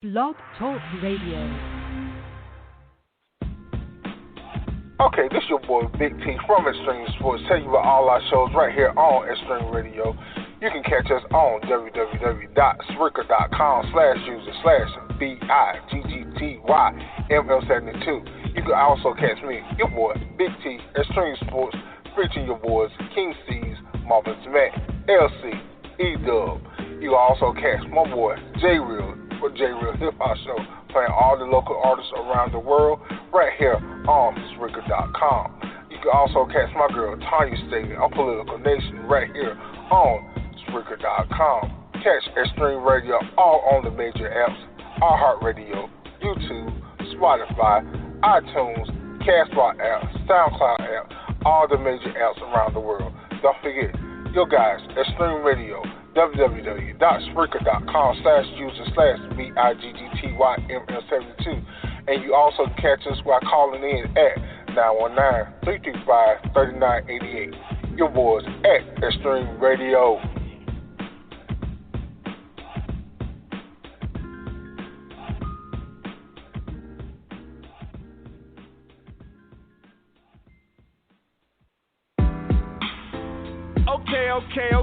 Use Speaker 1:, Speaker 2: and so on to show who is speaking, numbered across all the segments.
Speaker 1: Blog Talk Radio.
Speaker 2: Okay, this your boy Big T from Extreme Sports. Tell you about all our shows right here on Extreme Radio. You can catch us on www.spreaker.com/BIGGTYML72. You can also catch me, your boy Big T, Extreme Sports, featuring your boys King C's, Marvin's Matt, LC, E-Dub. You can also catch my boy J Real for J Real Hip Hop Show, playing all the local artists around the world right here on Spreaker.com. You can also catch my girl Tanya Staley on Political Nation right here on Spreaker.com. Catch Extreme Radio all on the major apps: iHeartRadio, YouTube, Spotify, iTunes, Castbox app, SoundCloud app, all the major apps around the world. Don't forget, your guys, Extreme Radio, www.spreaker.com/user/BIGGTYML72. And you also catch us by calling in at 919-335-3988. Your boys at Extreme Radio.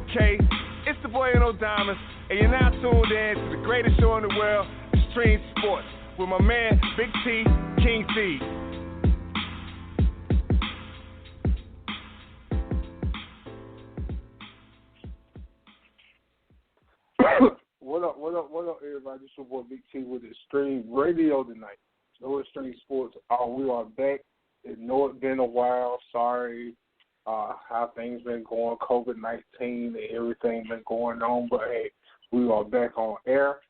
Speaker 3: Okay. It's the boy No Diamonds, and you're now tuned in to the greatest show in the world, Extreme Sports, with my man Big T, King C.
Speaker 2: What up, everybody? This your boy Big T with Extreme Radio tonight. No Extreme Sports. We are back. I know it's been a while. Sorry how things been going, COVID-19 and everything been going on, but hey, we are back on air.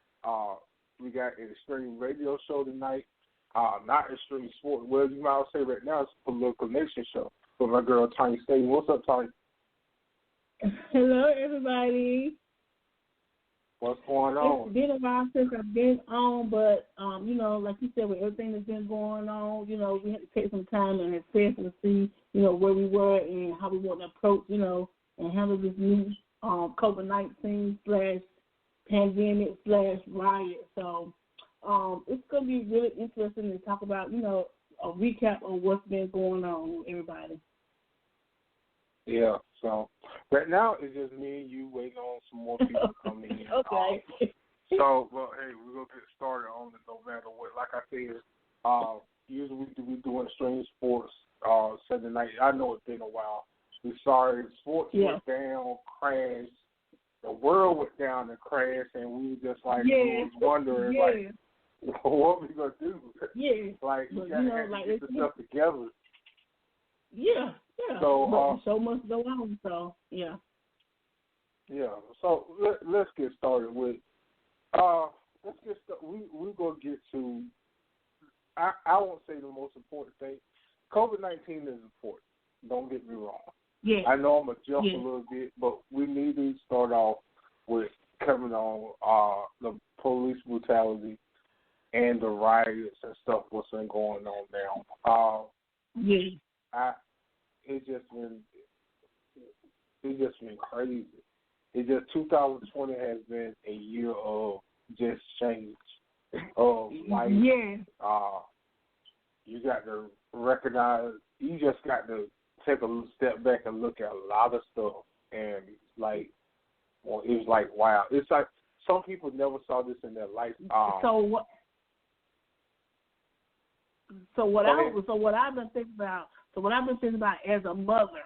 Speaker 2: We got an Extreme Radio show tonight. Not Extreme Sports. Well, you might say right now it's a Political Nation show with my girl Tanya Staley. What's up, Tanya?
Speaker 4: Hello, everybody.
Speaker 2: What's going on?
Speaker 4: It's been a while since I've been on, but, like you said, with everything that's been going on, we had to take some time and assess and see, where we were and how we want to approach, and handle this new COVID-19/pandemic/riot. So it's going to be really interesting to talk about, a recap of what's been going on with everybody.
Speaker 2: Yeah, so right now it's just me and you waiting on some more people coming in.
Speaker 4: Okay.
Speaker 2: So, well, hey, we're going to get started on it no matter what. Like I said, usually we do Extreme Sports Sunday night. I know it's been a while. We're sorry. Sports went down, crashed. The world went down and crashed, and we were just like, we was wondering, like, what we going to do?
Speaker 4: Yeah.
Speaker 2: Like, we got to get the stuff together.
Speaker 4: Yeah.
Speaker 2: So,
Speaker 4: so much go on, so, yeah.
Speaker 2: Yeah, so let's get started with, we're going to get to, I won't say the most important thing. COVID-19 is important. Don't get me wrong.
Speaker 4: Yeah.
Speaker 2: I know I'm going to jump a little bit, but we need to start off with coming on the police brutality and the riots and stuff what's been going on now. It's just been crazy. 2020 has been a year of just change of life.
Speaker 4: Yeah.
Speaker 2: You got to recognize. You just got to take a step back and look at a lot of stuff, and it was like wow. It's like some people never saw this in their life.
Speaker 4: So what I've been thinking about as a mother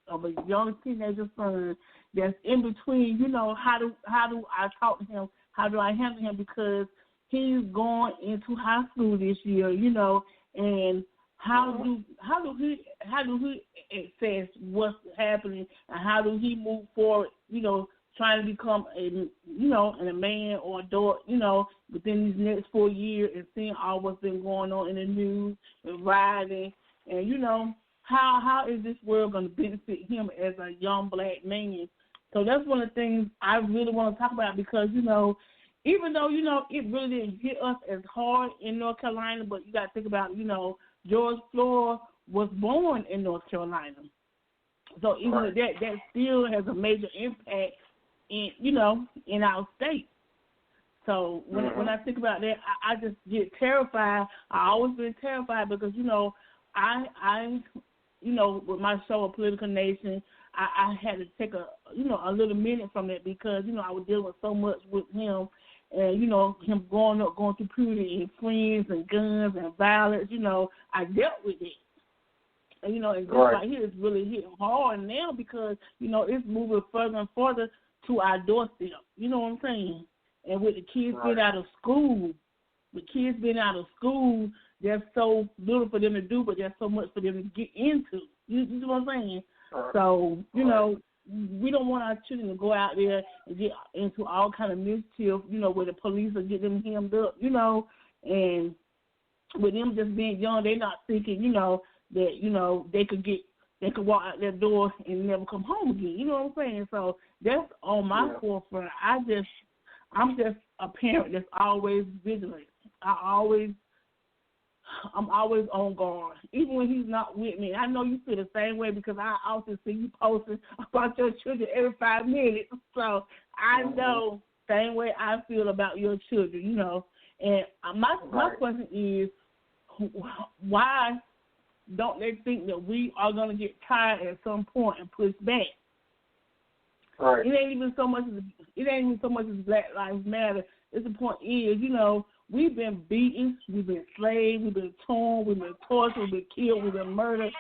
Speaker 4: of a young teenager son that's in between, how do I talk to him? How do I handle him? Because he's going into high school this year, and how do he assess what's happening, and how do he move forward, trying to become a man or adult, within these next 4 years, and seeing all what's been going on in the news and rioting, and how is this world going to benefit him as a young black man? So that's one of the things I really want to talk about because, even though, it really didn't hit us as hard in North Carolina, but you got to think about, George Floyd was born in North Carolina. So even that still has a major impact in our state. So when I think about that, I just get terrified. I always been terrified because, I with my show, A Political Nation, I had to take a little minute from it because, I was dealing with so much with him and, him growing up, going through puberty and friends and guns and violence, I dealt with it. And, and this right here is really hitting hard now because, it's moving further and further to our doorstep. You know what I'm saying? And with the kids being out of school, there's so little for them to do, but there's so much for them to get into. You know what I'm saying? So, we don't want our children to go out there and get into all kind of mischief, where the police will get them hemmed up, and with them just being young, they're not thinking, that, they could walk out their door and never come home again. You know what I'm saying? So that's on my forefront. I'm just a parent that's always vigilant. I'm always on guard, even when he's not with me. I know you feel the same way because I often see you posting about your children every 5 minutes. So I know same way I feel about your children, And my question is, why don't they think that we are going to get tired at some point and push back? Right. It ain't even so much as Black Lives Matter. It's the point is, we've been beaten, we've been enslaved, we've been torn, we've been tortured, we've been killed, we've been murdered.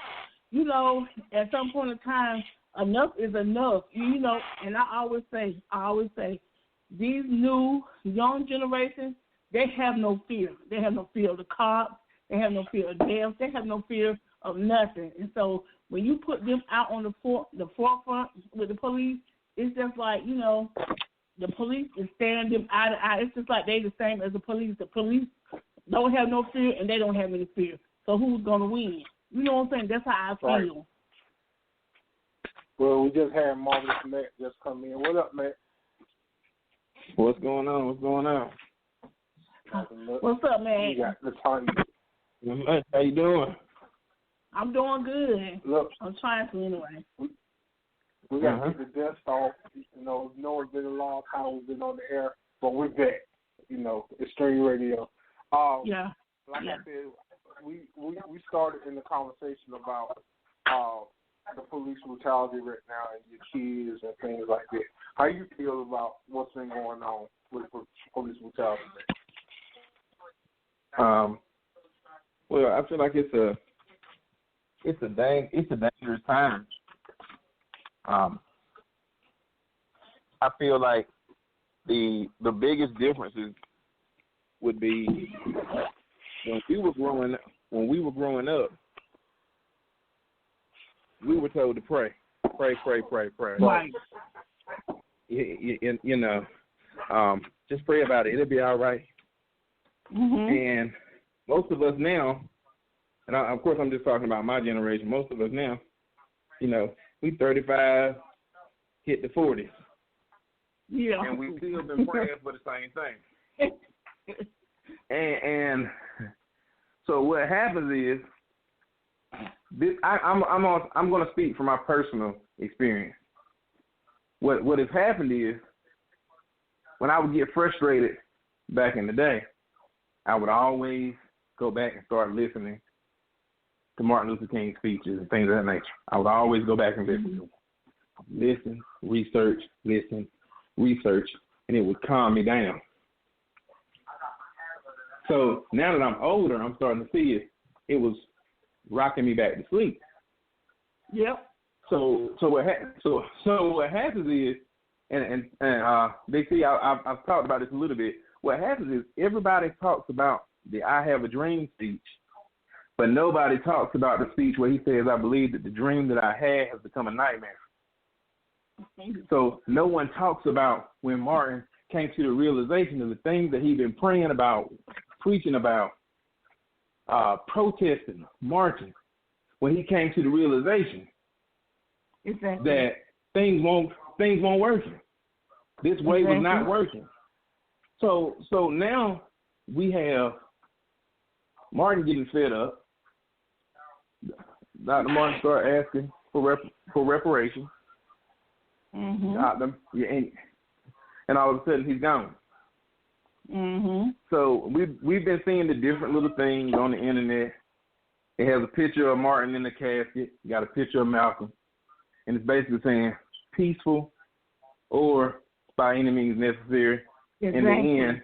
Speaker 4: At some point in time, enough is enough. And I always say, these new young generations, they have no fear. They have no fear of the cops. They have no fear of death. They have no fear of nothing. And so when you put them out on the forefront with the police, it's just like, the police is staring them eye to eye. It's just like they the same as the police. The police don't have no fear, and they don't have any fear. So who's going to win? You know what I'm saying? That's how I feel.
Speaker 2: Right. Well, we just had Marvelous Matt just come in. What up, Matt?
Speaker 5: What's going on?
Speaker 4: What's up, man?
Speaker 2: You got the time.
Speaker 5: How you doing?
Speaker 4: I'm doing good.
Speaker 2: Look,
Speaker 4: I'm trying to anyway.
Speaker 2: We got to get the dust off. It's been a long time we've been on the air, but we're back. Extreme Radio. I said, we started in the conversation about the police brutality right now and your kids and things like that. How you feel about what's been going on with police brutality?
Speaker 5: Well, I feel like it's a dangerous time. I feel like the biggest differences would be when we were growing up, we were told to pray.
Speaker 4: Right.
Speaker 5: Just pray about it. It'll be all right.
Speaker 4: Mm-hmm.
Speaker 5: And most of us now, and of course I'm just talking about my generation, most of us now, we 35, hit the 40s.
Speaker 4: Yeah.
Speaker 5: And we still been praying for the same thing. and so what happens is, I'm going to speak from my personal experience. What has happened is, when I would get frustrated back in the day, I would always go back and start listening to Martin Luther King's speeches and things of that nature. I would always go back and listen to them. Listen, research, and it would calm me down. So now that I'm older, I'm starting to see it was rocking me back to sleep.
Speaker 4: Yep.
Speaker 5: So what happens is, and they see I've talked about this a little bit. What happens is everybody talks about the "I Have a Dream" speech, but nobody talks about the speech where he says, "I believe that the dream that I had has become a nightmare." So no one talks about when Martin came to the realization of the things that he'd been praying about, preaching about, protesting, marching. When he came to the realization that things won't work. This way was not working. So now we have Martin getting fed up. Dr. Martin started asking for reparations.
Speaker 4: Mm-hmm.
Speaker 5: And all of a sudden he's gone.
Speaker 4: Mhm.
Speaker 5: So we've been seeing the different little things on the internet. It has a picture of Martin in the casket, got a picture of Malcolm, and it's basically saying peaceful or by any means necessary.
Speaker 4: Exactly.
Speaker 5: In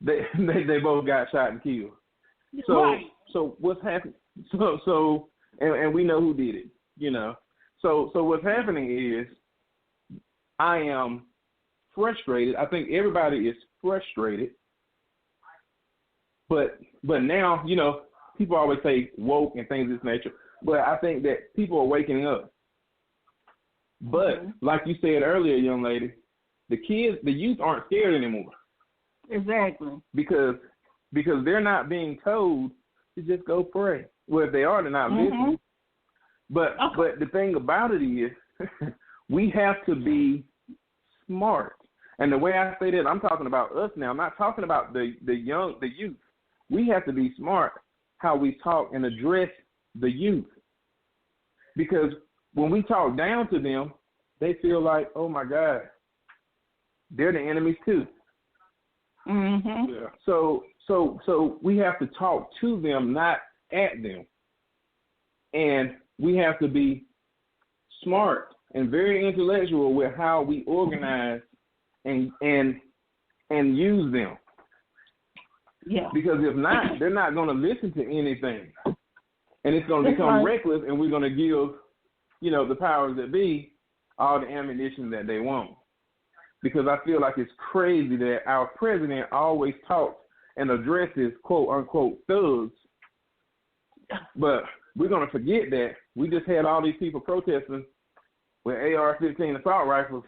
Speaker 5: the end, they both got shot and killed. So
Speaker 4: right.
Speaker 5: So what's happening? So and we know who did it. You know. So what's happening is I am frustrated. I think everybody is frustrated. But now, you know, people always say woke and things of this nature. But I think that people are waking up. But like you said earlier, young lady, the youth aren't scared anymore.
Speaker 4: Exactly.
Speaker 5: Because they're not being told to just go pray. Well, if they are, they're not listening. But the thing about it is, we have to be smart. And the way I say that, I'm talking about us now. I'm not talking about the youth. We have to be smart how we talk and address the youth. Because when we talk down to them, they feel like, oh my God, they're the enemies too.
Speaker 4: Mm-hmm.
Speaker 5: Yeah. So we have to talk to them, not at them. And we have to be smart and very intellectual with how we organize and use them.
Speaker 4: Yeah.
Speaker 5: Because if not, they're not going to listen to anything. And it's going to become reckless, and we're going to give, you know, the powers that be all the ammunition that they want. Because I feel like it's crazy that our president always talks and addresses quote-unquote thugs. But we're going to forget that we just had all these people protesting with AR-15 assault rifles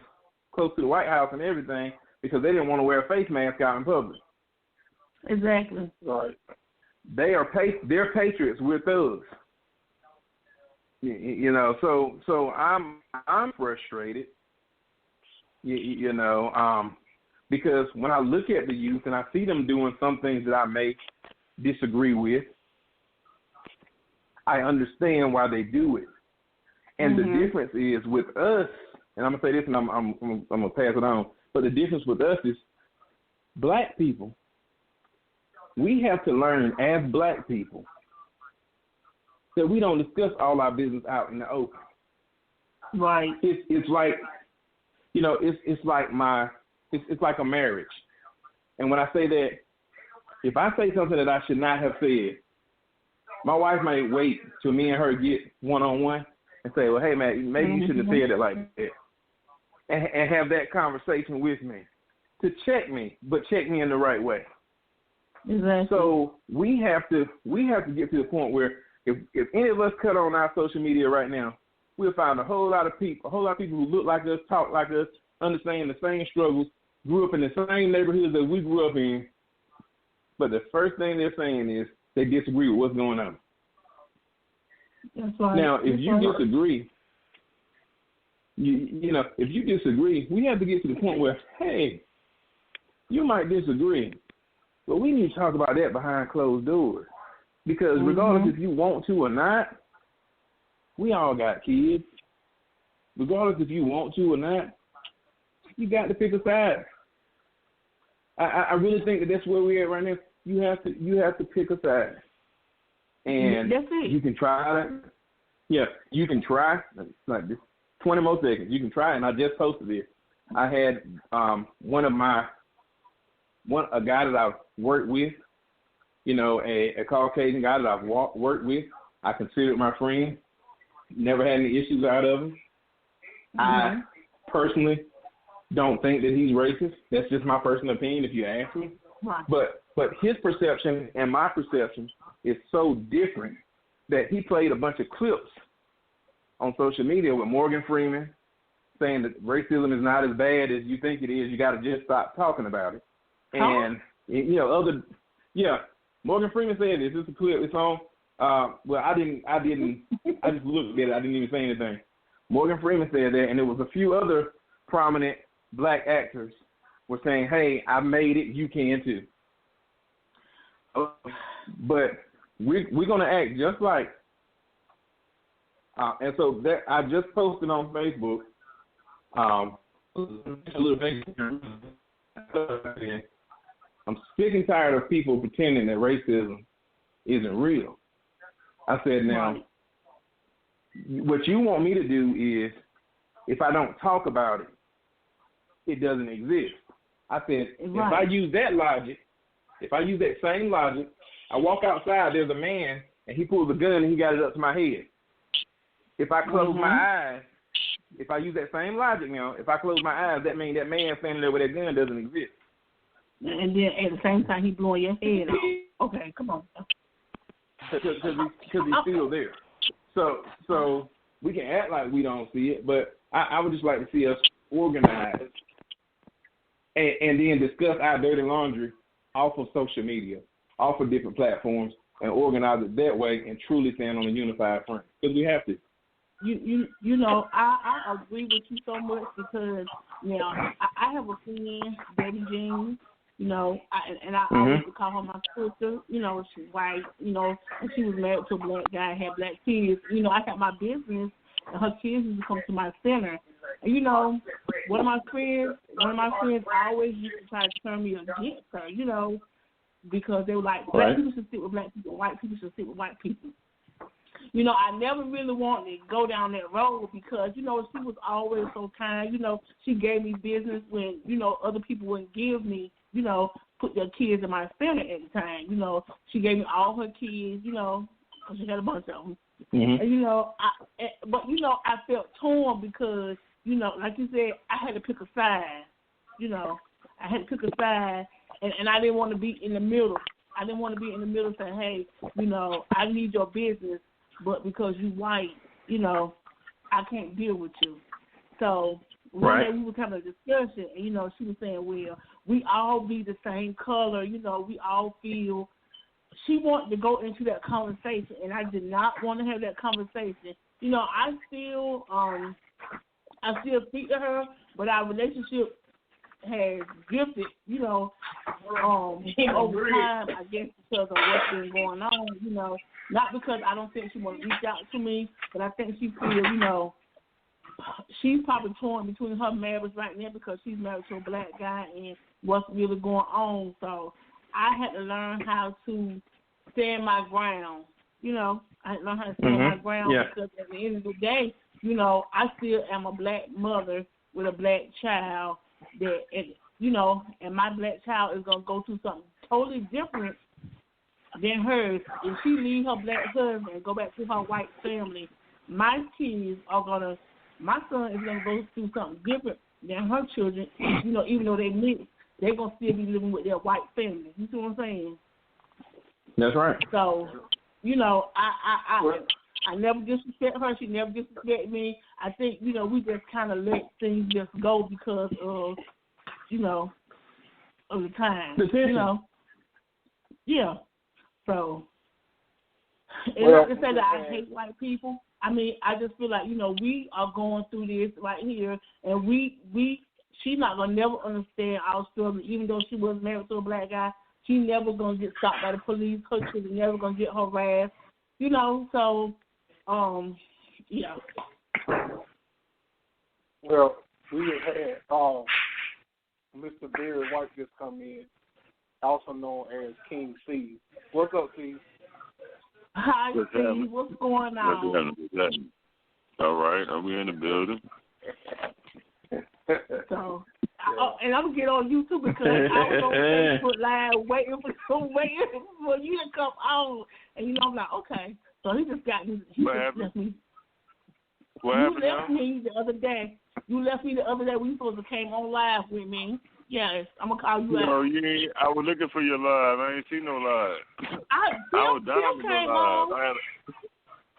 Speaker 5: close to the White House and everything because they didn't want to wear a face mask out in public.
Speaker 4: Exactly.
Speaker 5: Right. They're patriots. We're thugs. You know, so I'm frustrated. You know, because when I look at the youth and I see them doing some things that I may disagree with, I understand why they do it. And the difference is with us, and I'm gonna say this, and I'm gonna pass it on. But the difference with us is, black people, we have to learn as black people that we don't discuss all our business out in the open.
Speaker 4: Right.
Speaker 5: It's like, you know, it's like a marriage. And when I say that, if I say something that I should not have said, my wife might wait till me and her get one-on-one and say, well, hey, man, maybe you shouldn't have said it like that. And have that conversation with me to check me, but check me in the right way.
Speaker 4: Exactly.
Speaker 5: So we have to get to the point where if any of us cut on our social media right now, we'll find a whole lot of people who look like us, talk like us, understand the same struggles, grew up in the same neighborhoods that we grew up in. But the first thing they're saying is they disagree with what's going on.
Speaker 4: That's right.
Speaker 5: Now, if you disagree, you know, if you disagree, we have to get to the point where, hey, you might disagree, but we need to talk about that behind closed doors. Because regardless if you want to or not, we all got kids. Regardless if you want to or not, you got to pick a side. I really think that that's where we're at right now. You have to pick a side. And
Speaker 4: that's it.
Speaker 5: You can try that. Yeah, you can try. Like this, 20 more seconds. You can try, and I just posted this. I had a guy that I've worked with, you know, a Caucasian guy that I've worked with. I considered my friend. Never had any issues out of him. I personally don't think that he's racist. That's just my personal opinion if you ask me.
Speaker 4: Right.
Speaker 5: But his perception and my perception is so different that he played a bunch of clips on social media with Morgan Freeman saying that racism is not as bad as you think it is. You got to just stop talking about it. And, you know, Morgan Freeman said this. This is a clip. It's on. Well, I just looked at it. I didn't even say anything. Morgan Freeman said that, and there was a few other prominent black actors were saying, hey, I made it. You can too. But we're going to act just like, and so that I just posted on Facebook a little I'm sick and tired of people pretending that racism isn't real. I said, now, what you want me to do is, if I don't talk about it, it doesn't exist. I said, if I use that logic, if I use that same logic, I walk outside, there's a man, and he pulls a gun and he got it up to my head. If I close my eyes, if I use that same logic now, if I close my eyes, that means that man standing there with that gun doesn't exist.
Speaker 4: And then at the same time, he blowing your head off. Okay, come on.
Speaker 5: Because he's still there. So we can act like we don't see it, but I would just like to see us organize and then discuss our dirty laundry off of social media, off of different platforms, and organize it that way and truly stand on a unified front. Because we have to.
Speaker 4: You know, I agree with you so much because, you know, I have a friend, Betty Jean, you know, I always call her my sister. You know, she's white, you know, and she was married to a black guy, had black kids. You know, I got my business, and her kids used to come to my center. And, you know, one of my friends always used to try to turn me against her, you know, because they were like, black people should sit with black people, white people should sit with white people. You know, I never really wanted to go down that road because, you know, she was always so kind. You know, she gave me business when, you know, other people wouldn't give me, you know, put their kids in my center at the time. You know, she gave me all her kids, you know, because she had a bunch of them. And, you know, I felt torn because, you know, like you said, I had to pick a side. You know, I had to pick a side, and I didn't want to be in the middle. I didn't want to be in the middle saying, hey, you know, I need your business. But because you white, you know, I can't deal with you. So one day we were having a discussion, and, you know, she was saying, well, we all be the same color, you know, we all feel. She wanted to go into that conversation, and I did not want to have that conversation. You know, I still speak to her, but our relationship has drifted, you know, over time, I guess because of what's been going on, you know. Not because I don't think she want to reach out to me, but I think she feels, you know, she's probably torn between her marriage right now because she's married to a black guy and what's really going on. So I had to learn how to stand my ground. You know, I had to learn how to stand my ground because at the end of the day, you know, I still am a black mother with a black child that, you know, and my black child is going to go through something totally different than hers. If she leave her black husband and go back to her white family, my son is going to go through something different than her children. You know, even though they mix, they're going to still be living with their white family. You see what I'm saying?
Speaker 5: That's right.
Speaker 4: So, you know, I never disrespect her. She never disrespect me. I think, you know, we just kind of let things just go because of, you know, of the time. You know? Yeah. So, it's not to say that I hate white people. I mean, I just feel like, you know, we are going through this right here, and she's not going to never understand our struggle, even though she was married to a black guy. She's never going to get stopped by the police. Her children never going to get harassed, you know, so, yeah.
Speaker 2: Well, we have had Mr. Barry White just come in, also known as King C. What's up, C?
Speaker 4: Hi, C. What's going on?
Speaker 6: All right. Are we in the building?
Speaker 4: So, and I'm going to get on you, too, because I was on Facebook Live waiting for you to come on. And, you know, I'm like, okay. So he just got me.
Speaker 6: What happened?
Speaker 4: You left me the other day. You left me the other day when you supposed to came on live with me. Yes, I'm going to call you out.
Speaker 6: No, I was looking for your live. I ain't seen no live. I was dying to go live.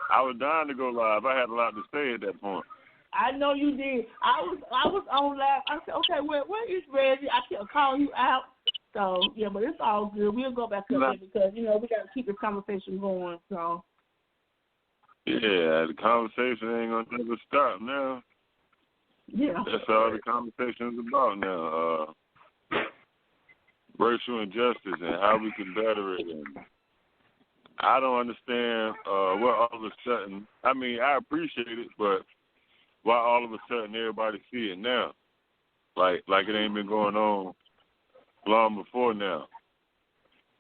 Speaker 6: I was dying to go live. I had a lot to say at that point.
Speaker 4: I know you did. I was on live. I said, okay, where is Reggie? I kept calling you out. So, yeah, but it's all good. We'll go back up there because, you know, we got to keep this conversation going. So.
Speaker 6: Yeah, the conversation ain't going to never stop now.
Speaker 4: Yeah.
Speaker 6: That's all the conversation is about now. Racial injustice and how we can better it. And I don't understand what all of a sudden, I mean, I appreciate it, but why all of a sudden everybody see it now? Like it ain't been going on long before now.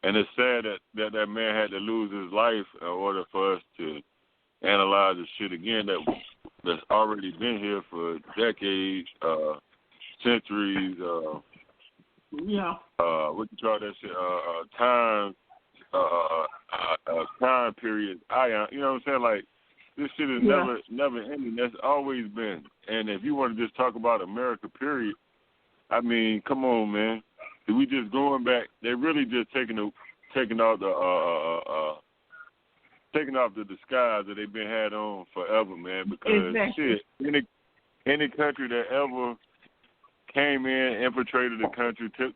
Speaker 6: And it's sad that man had to lose his life in order for us to analyze the shit again that's already been here for decades, centuries, what you call that shit, time period. You know what I'm saying? Like, this shit is never ending. That's always been. And if you want to just talk about America, period, I mean, come on, man. We just going back. They're really just taking off the disguise that they've been had on forever, man. Because shit, any country that ever came in, infiltrated the country, took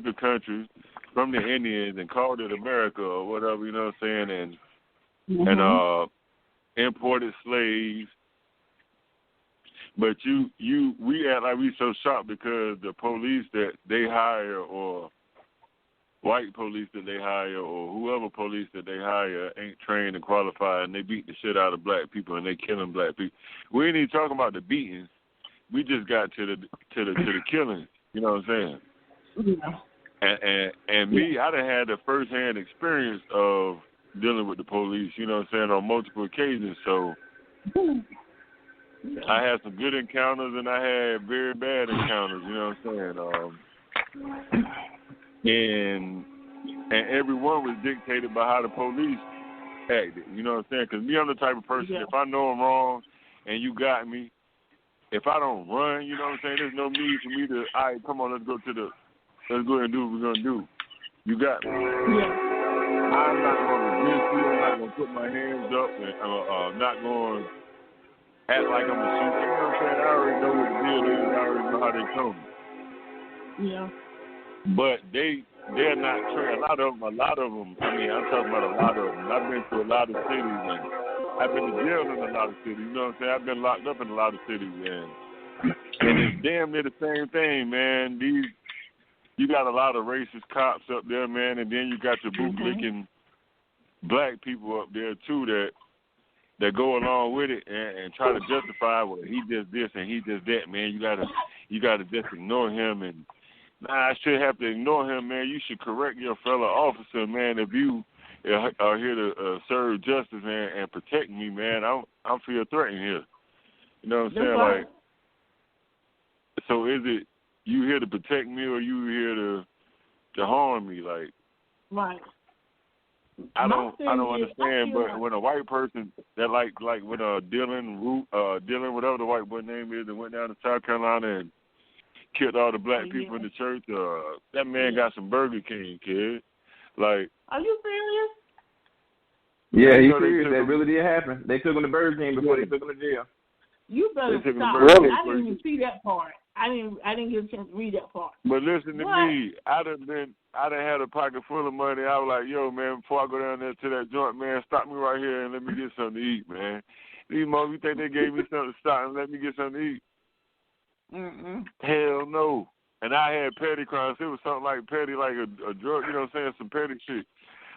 Speaker 6: the country from the Indians and called it America or whatever, you know what I'm saying, and imported slaves. But we act like we so shocked because the police that they hire, or white police that they hire, or whoever police that they hire ain't trained and qualified, and they beat the shit out of black people and they killing black people. We ain't even talking about the beatings. We just got to the killing. You know what I'm saying? Yeah. And me, I done had the first-hand experience of dealing with the police. You know what I'm saying, on multiple occasions. So I had some good encounters and I had very bad encounters. You know what I'm saying? And everyone was dictated by how the police acted. You know what I'm saying? Because me, I'm the type of person, if I know I'm wrong and you got me, if I don't run, you know what I'm saying, there's no need for me to, all right, come on, let's go ahead and do what we're going to do. You got me. Yeah. I'm not going to resist you. I'm not going to put my hands up and not going to act like I'm a shooter. You know what I'm saying? I already know what the deal is. I already know how they come. Yeah. But they're not trained. A lot of them, I mean, I'm talking about a lot of them. I've been to a lot of cities, and I've been to jail in a lot of cities. You know what I'm saying? I've been locked up in a lot of cities, and it's damn near the same thing, man. You got a lot of racist cops up there, man, and then you got your bootlicking black people up there too that go along with it and try to justify, well, he just this and he just that, man. You gotta just ignore him, and I should have to ignore him, man. You should correct your fellow officer, man. If you are here to serve justice and protect me, man, I feel threatened here. You know what I'm saying? Right. Like, so is it you here to protect me or you here to harm me? Like, right. I don't understand. But when a white person that like when Dylan, whatever the white boy name is, that went down to South Carolina and killed all the black people in the church, that man got some Burger King, kid. Like, are you serious?
Speaker 5: Yeah, he's serious. That really did happen. They took him to Burger King before they took him to jail.
Speaker 4: You better stop. Really? I didn't even see that part. I didn't get a chance to read that part.
Speaker 6: But listen to me. I done had a pocket full of money. I was like, yo, man, before I go down there to that joint, man, stop me right here and let me get something to eat, man. These motherfuckers, you think they gave me something to stop and let me get something to eat? Hell no. And I had petty crimes. It was something like petty, like a drug, you know what I'm saying, some petty shit.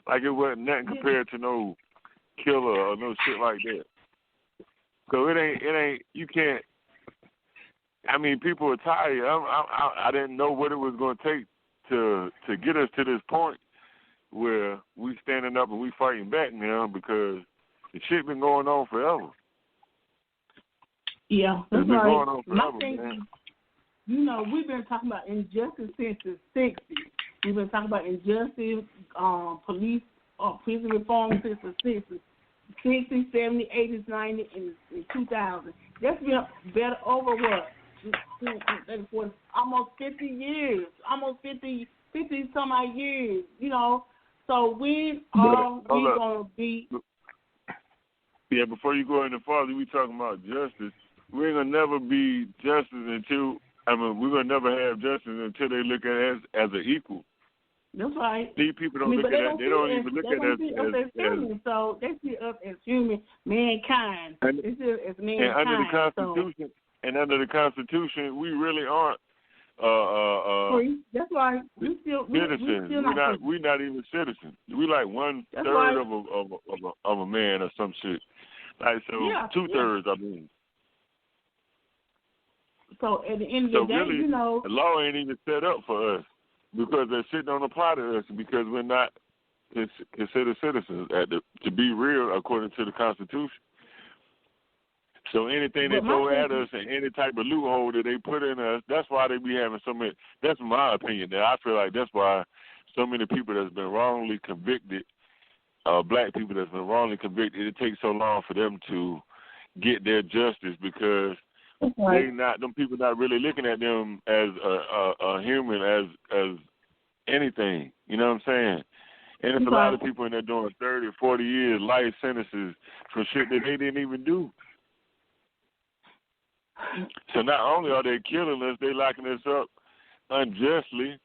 Speaker 6: Like it wasn't nothing compared to no killer or no shit like that. So it ain't, you can't, I mean, people are tired. I didn't know what it was going to take to get us to this point where we standing up and we fighting back now, because the shit been going on forever.
Speaker 4: Yeah, that's
Speaker 6: it's been
Speaker 4: right.
Speaker 6: going on forever, man.
Speaker 4: You know, we've been talking about injustice since the 60s. We've been talking about injustice, police, prison reform since the 60s. 60s, 70s, 80s, 90s, and 2000. That's been better over what? Almost 50 years. Almost 50 some odd years, you know. So we are we going to be...
Speaker 6: Yeah, before you go any farther, we talking about justice. We ain't going to never be justice until... we're going to never have justice until they look at us as an equal.
Speaker 4: That's right.
Speaker 6: These people don't look at us. They don't even look at us as
Speaker 4: human. So they see us as human, mankind. They see us as mankind.
Speaker 6: And under the Constitution, we really aren't
Speaker 4: free. That's right.
Speaker 6: Citizens. We're not even citizens. We like 1/3 of a man or some shit. Like, so 2/3. I mean.
Speaker 4: So at the end of the day,
Speaker 6: really,
Speaker 4: you know,
Speaker 6: the law ain't even set up for us, because that shit don't apply to us, because we're not considered citizens to be real according to the Constitution. So anything they throw at us and any type of loophole that they put in us, that's why they be having so many. That's my opinion. That I feel like that's why so many people that's been wrongly convicted, black people that's been wrongly convicted, it takes so long for them to get their justice because them people not really looking at them as a human, as anything. You know what I'm saying? And it's a lot of people in there doing 30, 40 years life sentences for shit that they didn't even do. So not only are they killing us, they locking us up unjustly.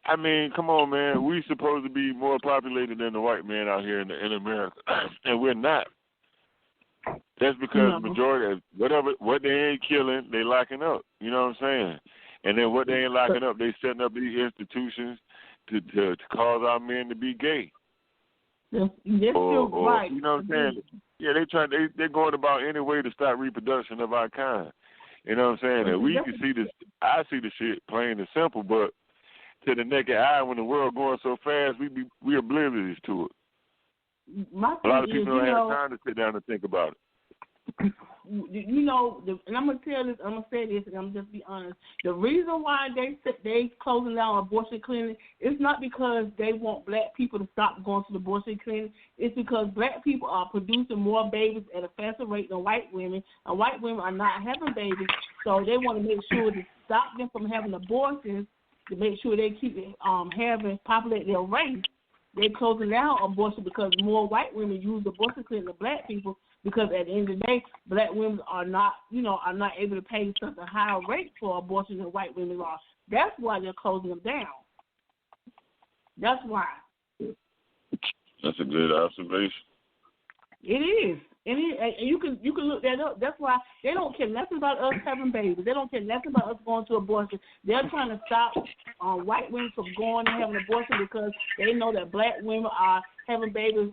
Speaker 6: I mean, come on, man. We supposed to be more populated than the white man out here in America, and we're not. That's because majority of what they ain't killing, they locking up. You know what I'm saying? And then what they ain't locking up, they setting up these institutions to cause our men to be gay.
Speaker 4: Yes,
Speaker 6: or,
Speaker 4: right.
Speaker 6: You know what I'm saying? Yeah, they're going about any way to stop reproduction of our kind. You know what I'm saying? And we can see this. I see the shit plain and simple, but to the naked eye, when the world going so fast, we oblivious to it. A lot of people don't have time to sit down and think about it.
Speaker 4: You know, and I'm gonna tell this. I'm gonna say this, and I'm just be honest. The reason why they closing down abortion clinics is not because they want black people to stop going to the abortion clinic. It's because black people are producing more babies at a faster rate than white women, and white women are not having babies. So they want to make sure to stop them from having abortions, to make sure they keep populate their race. They're closing down abortion because more white women use abortion clinics than black people. Because at the end of the day, black women are not able to pay such a higher rate for abortion than white women are. That's why they're closing them down. That's why.
Speaker 6: That's a good observation.
Speaker 4: It is. And you can look that up. That's why they don't care nothing about us having babies. They don't care nothing about us going to abortion. They're trying to stop white women from going and having abortion because they know that black women are having babies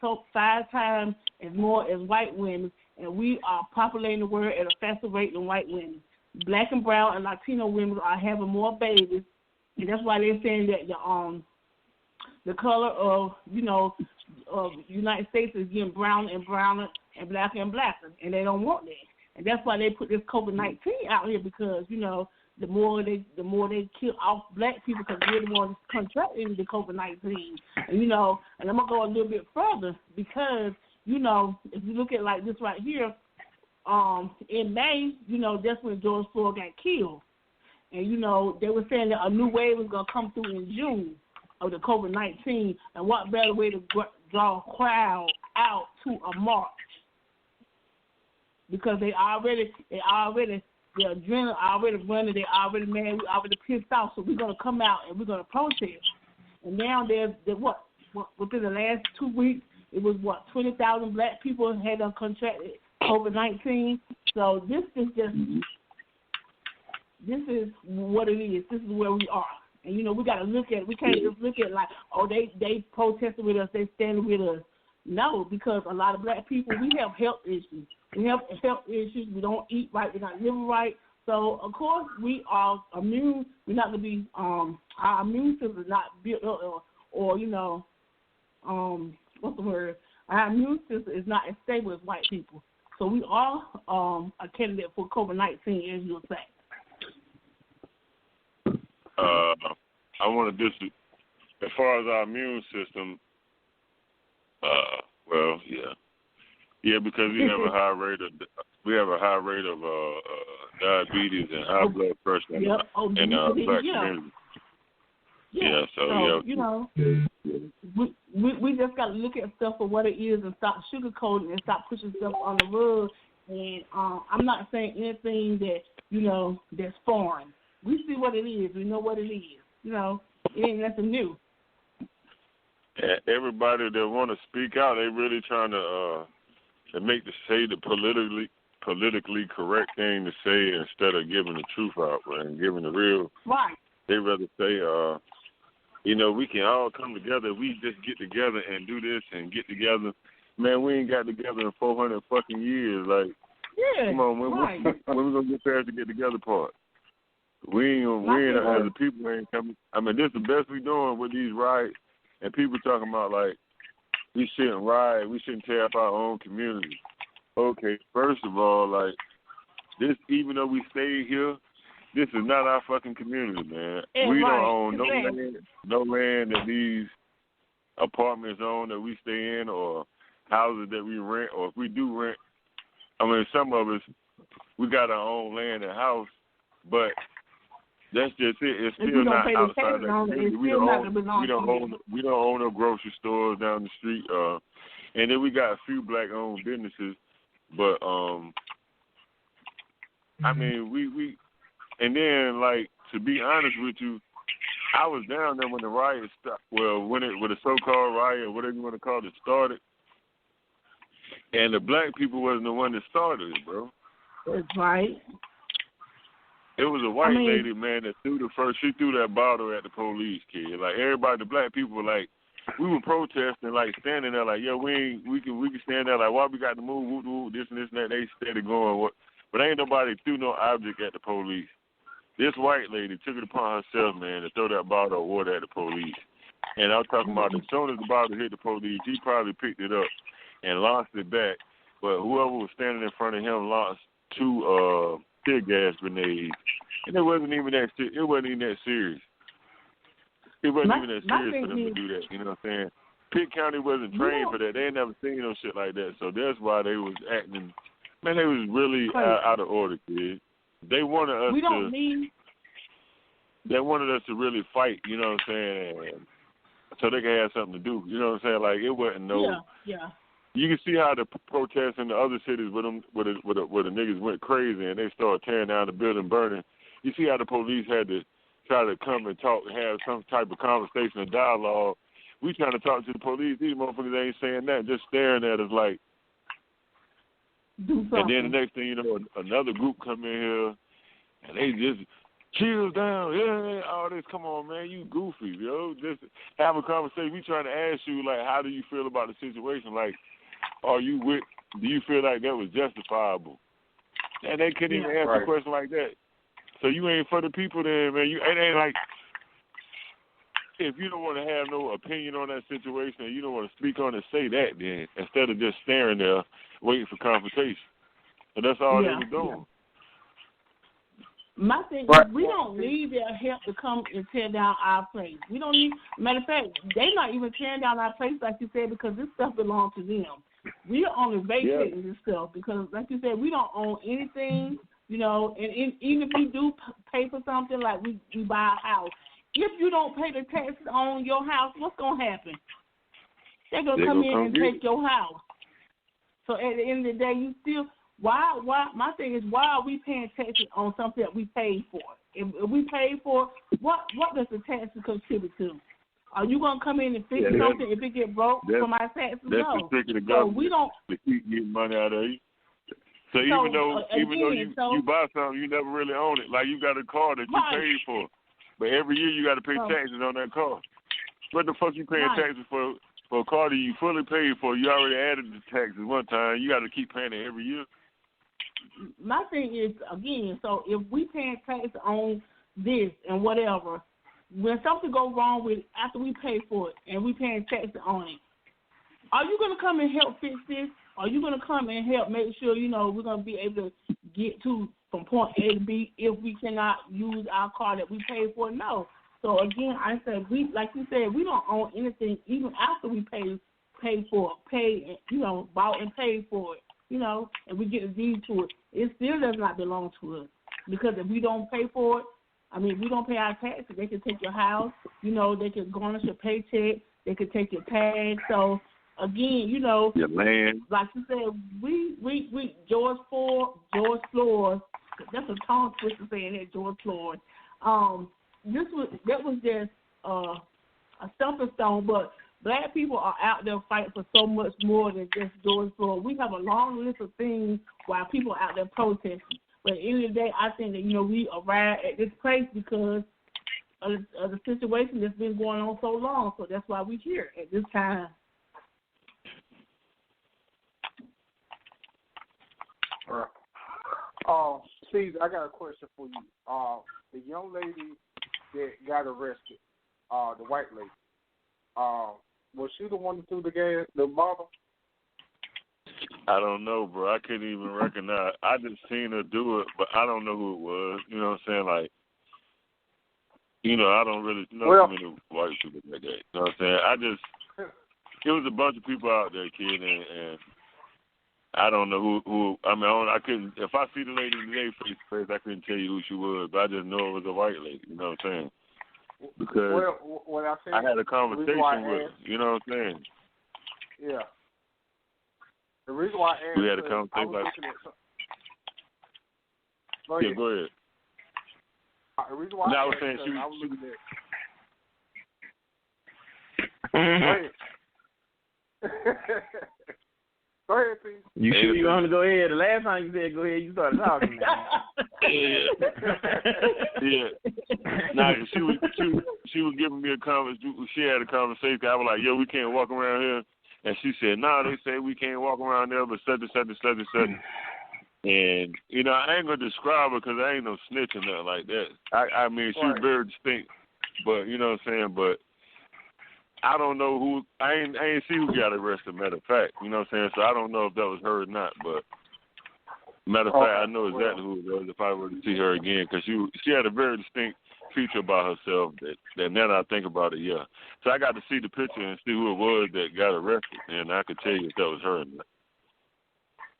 Speaker 4: 5 times as more as white women, and we are populating the world at a faster rate than white women. Black and brown and Latino women are having more babies, and that's why they're saying that the color of United States is getting browner and browner and blacker and blacker, and they don't want that. And that's why they put this COVID-19 out here because the more they kill off black people because they're the ones contracting the COVID-19. And and I'm gonna go a little bit further because if you look at like this right here, in May, that's when George Floyd got killed, and they were saying that a new wave was gonna come through in June of the COVID-19, and what better way to draw a crowd out to a march? Because the adrenaline already running, they already mad, we already pissed off, so we're going to come out and we're going to protest. And now within the last 2 weeks, it was 20,000 black people had contracted COVID-19. So this is what it is. This is where we are. And, we got to look at it. We can't just look at it like, oh, they protested with us, they standing with us. No, because a lot of black people, we have health issues. We have health issues. We don't eat right. We're not living right. So, of course, we are immune. We're not going to be, our immune system is not built up or what's the word? Our immune system is not as stable as white people. So we are a candidate for COVID-19, as you'll say.
Speaker 6: I want to as far as our immune system, because we have a high rate of diabetes and high blood pressure in our black community.
Speaker 4: We just got to look at stuff for what it is and stop sugarcoating and stop pushing stuff on the rug. And I'm not saying anything that that's foreign. We see what it is. We know what it is. It ain't nothing new.
Speaker 6: Everybody that want to speak out, they really trying to say the politically correct thing to say instead of giving the truth out and giving the real.
Speaker 4: Right.
Speaker 6: They rather say, we can all come together. We just get together and do this and get together. Man, we ain't got together in 400 fucking years. Like, come on, when we gonna get past the get together part? We ain't as a people ain't coming. I mean, this is the best we doing with these riots And people talking about, like, we shouldn't riot, we shouldn't tear up our own community. Okay, first of all, like, this, even though we stay here, this is not our fucking community, man. We don't own no land that these apartments own that we stay in, or houses that we rent, or if we do rent, I mean, some of us, we got our own land and house, but that's just it. It's still not outside that community. We don't own no grocery stores down the street, and then we got a few black-owned businesses, but I mean, we and then, like, to be honest with you, I was down there when the riot started. Well, when the so-called riot, or whatever you want to call it, started, and the black people wasn't the one that started it, bro.
Speaker 4: That's right.
Speaker 6: It was a white lady, man, that she threw that bottle at the police, kid. Like, everybody, the black people were like, we were protesting, like, standing there, like, yo, we can stand there, like, why we got to move, whoop, whoop, this and this and that. They steady going, but ain't nobody threw no object at the police. This white lady took it upon herself, man, to throw that bottle of water at the police. And I'm talking about, as soon as the bottle hit the police, he probably picked it up and launched it back. But whoever was standing in front of him launched 2 tear gas grenades. And it wasn't even that serious. It wasn't even that serious. It wasn't even that serious for them to do that. You know what I'm saying? Pitt County wasn't trained for that. They ain't never seen no shit like that. So that's why they was acting. Man, they was really out of order, kid. They wanted us They wanted us to really fight. You know what I'm saying? So they could have something to do. You know what I'm saying? Like, it wasn't no.
Speaker 4: Yeah.
Speaker 6: You can see how the protests in the other cities where the niggas went crazy and they started tearing down the building, burning. You see how the police had to try to come and talk, have some type of conversation or dialogue. We trying to talk to the police. These motherfuckers ain't saying that, just staring at us like.
Speaker 4: Do something.
Speaker 6: And then the next thing you know, another group come in here and they just chill down. Yeah, all this. Come on, man, you goofy, yo. Just have a conversation. We trying to ask you, like, how do you feel about the situation? Like, do you feel like that was justifiable? And they couldn't even answer a question like that. So you ain't for the people then, man. It ain't like, if you don't want to have no opinion on that situation and you don't want to speak on it, say that then, instead of just staring there waiting for confrontation. And that's all they were doing.
Speaker 4: My thing is, we don't need their help to come and tear down our place. We don't need, matter of fact, they're not even tearing down our place, like you said, because this stuff belongs to them. We are only vacating this stuff because, like you said, we don't own anything, you know, and even if we do pay for something, like we buy a house, if you don't pay the taxes on your house, what's going to happen? They're going to come in and take your house. So at the end of the day, you still, my thing is, why are we paying taxes on something that we paid for? If we paid for, what does the taxes contribute to? Are you going to come in and fix something if it get broke from our taxes?
Speaker 6: That's
Speaker 4: No.
Speaker 6: the trick of the
Speaker 4: So
Speaker 6: government
Speaker 4: we don't,
Speaker 6: to keep getting money out of you. So even though you buy something, you never really own it. Like, you got a car that you paid for, but every year you got to pay taxes on that car. What the fuck you paying taxes for a car that you fully paid for? You already added the taxes one time. You got to keep paying it every year.
Speaker 4: My thing is, again, so if we paying taxes on this and whatever, when something goes wrong with it, after we pay for it and we paying taxes on it, are you going to come and help fix this? Are you going to come and help make sure, you know, we're going to be able to get from point A to B if we cannot use our car that we paid for? No. So, again, I said, like you said, we don't own anything even after we bought and paid for it, you know, and we get a deed to it. It still does not belong to us because if we don't pay for it, we don't pay our taxes. They can take your house, you know, they can garnish your paycheck, they can take your tag. So, again, you know,
Speaker 6: your land.
Speaker 4: Like you said, we George Floyd, that's a tongue twister saying that, George Floyd. That was just a stepping stone, but black people are out there fighting for so much more than just George Floyd. We have a long list of things while people are out there protesting. But at the end of the day, I think that, you know, we arrived at this place because of the situation that's been going on so long. So that's why we're here at this time.
Speaker 2: Steve, I got a question for you. The young lady that got arrested, the white lady, Was she the one that threw the bottle?
Speaker 6: I don't know, bro. I couldn't even recognize. I just seen her do it, but I don't know who it was. You know what I'm saying? Like, I don't really know too many white people like that. You know what I'm saying? It was a bunch of people out there, kid, and I don't know who. I mean, I couldn't. If I see the lady today face to face, I couldn't tell you who she was, but I just know it was a white lady. You know what I'm saying? Because I had a conversation with her. You know what I'm saying?
Speaker 2: Yeah. The reason why I asked,
Speaker 6: we had a conversation like.
Speaker 2: Go ahead.
Speaker 6: Yeah, go ahead.
Speaker 2: The reason why
Speaker 6: I was saying she was
Speaker 2: looking at. Go ahead, please.
Speaker 5: You sure you want to go ahead? The last time you said go ahead, you started talking.
Speaker 6: Yeah. Nah, she was giving me a conversation. She had a conversation. I was like, yo, we can't walk around here. And she said, nah, they say we can't walk around there, but such and such and such and such. And, I ain't going to describe her because I ain't no snitch or nothing like that. I mean, she was very distinct. But, you know what I'm saying? But I don't know who, I ain't see who got arrested, matter of fact. You know what I'm saying? So I don't know if that was her or not. But, matter of fact, I know exactly who it was if I were to see her again because she had a very distinct feature about herself that now that I think about it, yeah. So I got to see the picture and see who it was that got arrested, and I could tell you if that was her or not.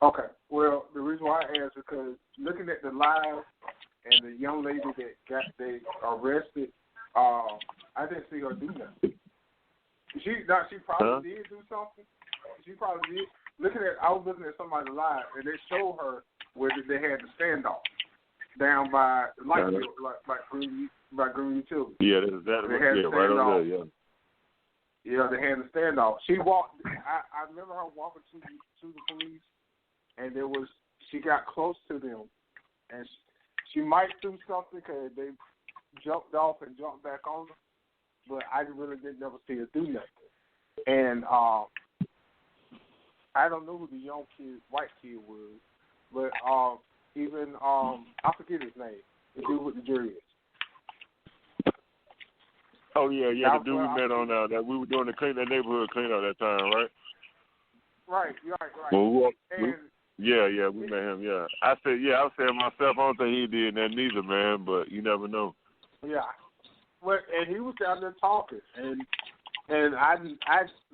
Speaker 2: Okay. Well, the reason why I asked is because looking at the live and the young lady that they arrested, I didn't see her do nothing. She probably did do something. She probably did. I was looking at somebody live and they showed her where they had the standoff down by the light field, by Green Utility.
Speaker 6: Yeah, right over there. Yeah.
Speaker 2: Yeah, they had the standoff. She walked. I remember her walking to the police. And she got close to them, and she might do something because they jumped off and jumped back on her, but I really didn't never see her do nothing. And I don't know who the young white kid was, but even I forget his name. The dude with the jury is.
Speaker 6: Oh yeah, the dude we met on that we were doing that neighborhood clean out that time, right?
Speaker 2: Right.
Speaker 6: Well, we met him, yeah. I said myself, I don't think he did that neither, man, but you never know.
Speaker 2: Yeah. Well, and he was down there talking, and I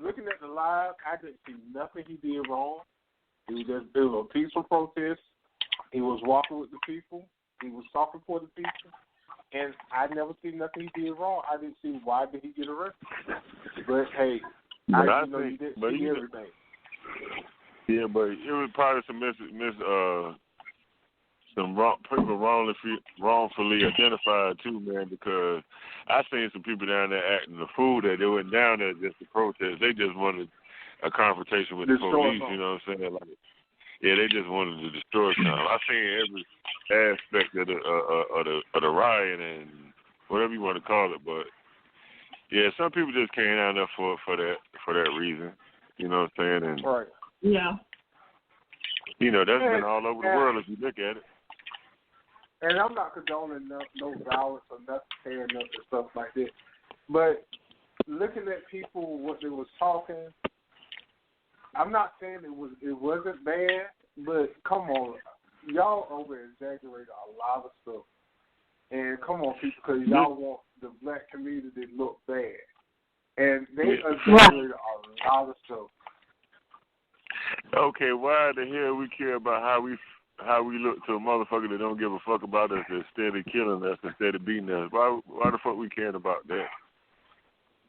Speaker 2: looking at the live, I didn't see nothing he did wrong. It was a peaceful protest. He was walking with the people. He was talking for the people. And I never see nothing he did wrong. I didn't see why did he get arrested. But, hey, you didn't see everything.
Speaker 6: Yeah, but it was probably some people wrongfully identified too, man. Because I seen some people down there acting the fool that they went down there just to protest. They just wanted a confrontation with the police. You know what I'm saying? Like, yeah, they just wanted to destroy something. I seen every aspect of the riot and whatever you want to call it, but yeah, some people just came down there for that reason. You know what I'm saying? And
Speaker 2: right.
Speaker 4: Yeah.
Speaker 6: That's been all over the world if you look at it.
Speaker 2: And I'm not condoning no violence or nothing, tearing up and stuff like that. But looking at people, what they was talking, I'm not saying it wasn't bad, but come on, y'all over exaggerate a lot of stuff. And come on, people, because y'all want the black community to look bad. And they exaggerated a lot of stuff.
Speaker 6: Okay, why the hell we care about how we look to a motherfucker that don't give a fuck about us instead of killing us, instead of beating us? Why the fuck we caring about that?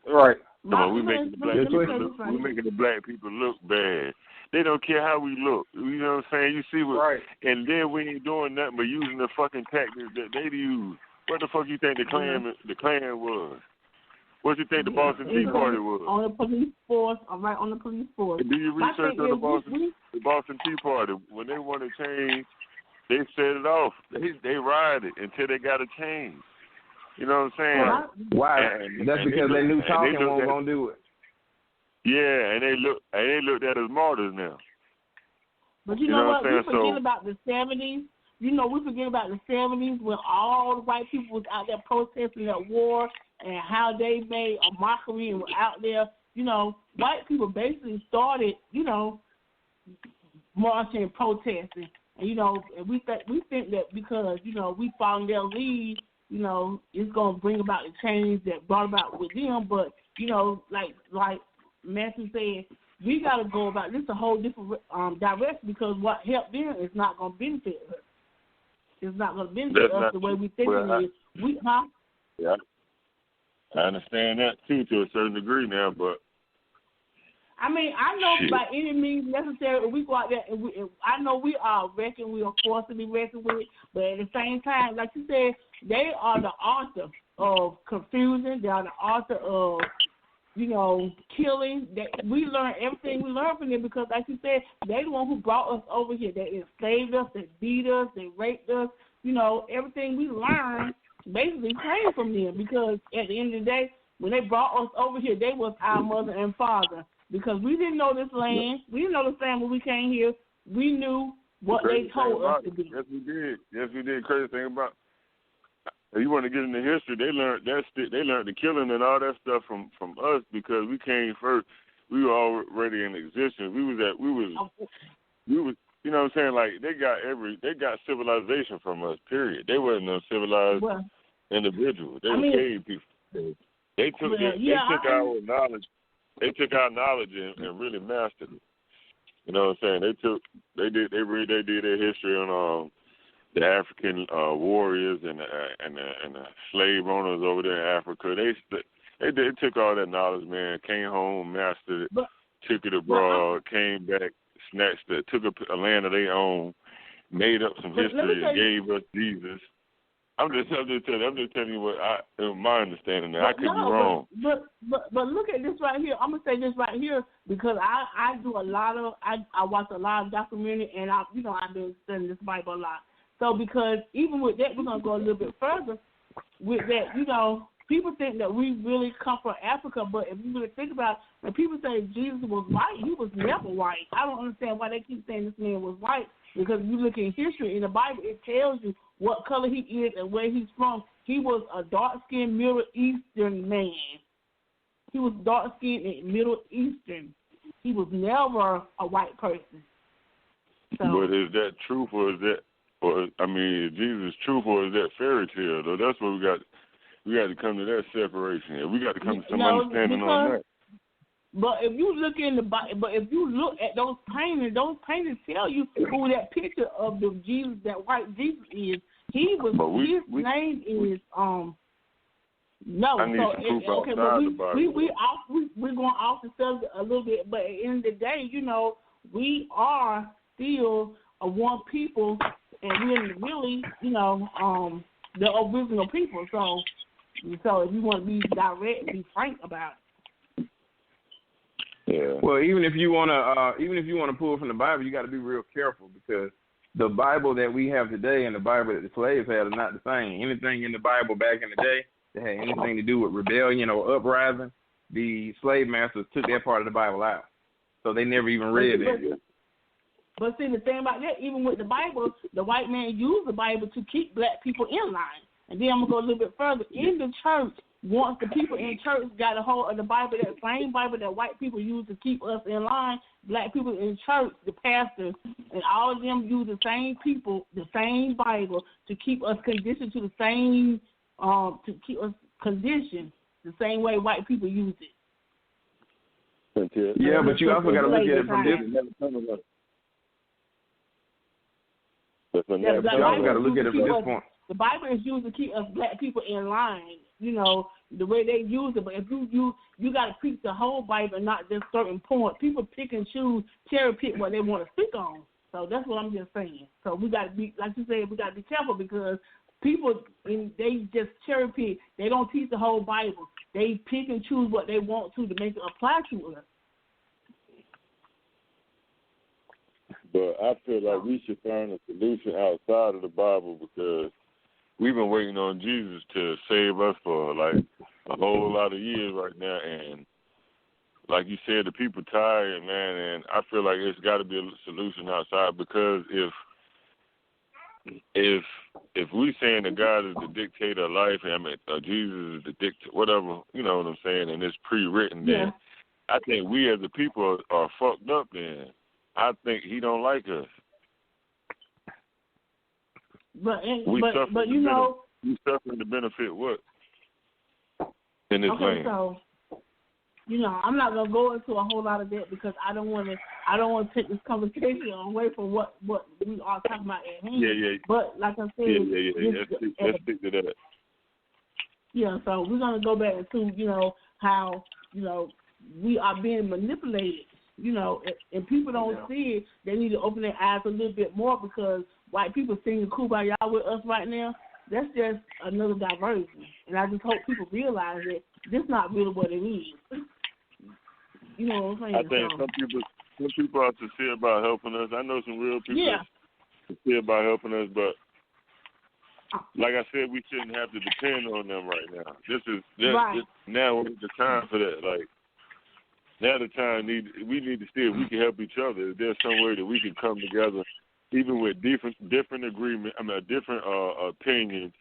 Speaker 2: Right.
Speaker 6: We making the black people look bad. They don't care how we look. You know what I'm saying? You see what?
Speaker 2: Right.
Speaker 6: And then we ain't doing nothing but using the fucking tactics that they use. What the fuck you think the Klan was? What do you think the Boston Tea Party was?
Speaker 4: On the police force, right on the police force.
Speaker 6: Do you research on the Boston Tea Party? When they want to change, they set it off. They rioted until they got a change. You know what I'm saying?
Speaker 5: Why? That's because they knew talking wasn't gonna do it.
Speaker 6: Yeah, and they looked at us martyrs now.
Speaker 4: But you know what? We forget about the 70s. We forget about the 70s when all the white people was out there protesting at war and how they made a mockery and were out there, you know, white people basically started, you know, marching and protesting. And, you know, and we think that because, you know, we follow their lead, you know, it's going to bring about the change that brought about with them. But, you know, like Matthew said, we got to go about this a whole different direction, because what helped them is not going to benefit us. It's not going to benefit us the way we think it is.
Speaker 6: Yeah, I understand that too to a certain degree now, but
Speaker 4: I mean, I know by any means necessary, if we go out there, I know we are reckoned, we are forced to be reckoned with, but at the same time, like you said, they are the author of confusion. They are the author of, you know, killing. We learn everything we learn from them because, like you said, they're the one who brought us over here. They enslaved us, they beat us, they raped us. You know, everything we learned basically came from them, because at the end of the day, when they brought us over here, they was our mother and father, because we didn't know this land. We didn't know this land when we came here. We knew what they told us to do.
Speaker 6: Yes, we did. Yes, we did. Crazy thing about, if you want to get into history, they learned the killing and all that stuff from us, because we came first. We were already in existence. We was you know what I'm saying? Like they got civilization from us. Period. They wasn't no civilized individuals. They were cave people. They took our knowledge. They took our knowledge and really mastered it. You know what I'm saying? They did their history on the African warriors and the slave owners over there in Africa. They took all that knowledge, man. Came home, mastered it, took it abroad, came back, snatched it, took a land of their own, made up some history, and gave us Jesus. I'm just telling you what my understanding. I could be wrong.
Speaker 4: But look at this right here. I'm gonna say this right here because I do a lot of I watch a lot of documentary, and I've been studying this Bible a lot. So because even with that, we're gonna go a little bit further with that. You know, people think that we really come from Africa, but if you really think about it, when people say Jesus was white, he was never white. I don't understand why they keep saying this man was white, because if you look in history in the Bible, it tells you what color he is and where he's from. He was a dark-skinned Middle Eastern man. He was dark-skinned and Middle Eastern. He was never a white person. So,
Speaker 6: but is that truth, or is Jesus truth, or is that fairy tale? Though that's what we got to come to that separation. We got to come to some understanding on that.
Speaker 4: But if you look in the Bible, but if you look at those paintings tell you who that picture of the Jesus, that white Jesus is. He was. His name is No.
Speaker 6: I need some proof outside the Bible.
Speaker 4: We're going off the subject a little bit, but at the end of the day, we are still a one people, and we're really, the original people. So if you want to be direct, be frank about it.
Speaker 6: Yeah.
Speaker 5: Well, even if you want to pull from the Bible, you got to be real careful, because the Bible that we have today and the Bible that the slaves had are not the same. Anything in the Bible back in the day that had anything to do with rebellion or uprising, the slave masters took that part of the Bible out, so they never even read it.
Speaker 4: But see, the thing about that, even with the Bible, the white man used the Bible to keep black people in line. And then I'm going to go a little bit further. In the church, once the people in church got a hold of the Bible, that same Bible that white people use to keep us in line, black people in church, the pastors, and all of them use the same Bible to keep us conditioned to the same, to keep us conditioned the same way white people use it.
Speaker 5: Yeah, but you also got to look at it from this. This point.
Speaker 4: The Bible is used to keep us black people in line, the way they use it. But if you got to preach the whole Bible, not just certain points. People pick and choose, cherry pick what they want to speak on. So that's what I'm just saying. So we got to be, like you said, we got to be careful, because people, they just cherry pick. They don't teach the whole Bible. They pick and choose what they want to make it apply to us.
Speaker 6: But I feel like we should find a solution outside of the Bible, because we've been waiting on Jesus to save us for like a whole lot of years right now. And like you said, the people tired, man, and I feel like it's got to be a solution outside, because if if we saying that God is the dictator of life, I mean, Jesus is the dictator, whatever, you know what I'm saying, and it's pre-written, then I think we as a people are fucked up. Then I think He don't like us.
Speaker 4: But you know,
Speaker 6: we suffering to benefit what in this land.
Speaker 4: So you know, I'm not gonna go into a whole lot of that because I don't want to take this conversation away from what we are talking about at hand.
Speaker 6: Yeah.
Speaker 4: But like I said,
Speaker 6: let's stick to that.
Speaker 4: Yeah, so we're gonna go back to how we are being manipulated. And people don't see it. They need to open their eyes a little bit more because white people singing Kumbaya with us right now. That's just another diversion, and I just hope people realize that this is not really what it is. You know what I'm saying?
Speaker 6: I think some people are sincere about helping us. I know some real people are sincere about helping us, but like I said, we shouldn't have to depend on them right now. Now is the time for that. Like now, the time we need to see if we can help each other. If there's some way that we can come together, even with different agreement. I mean, different opinions,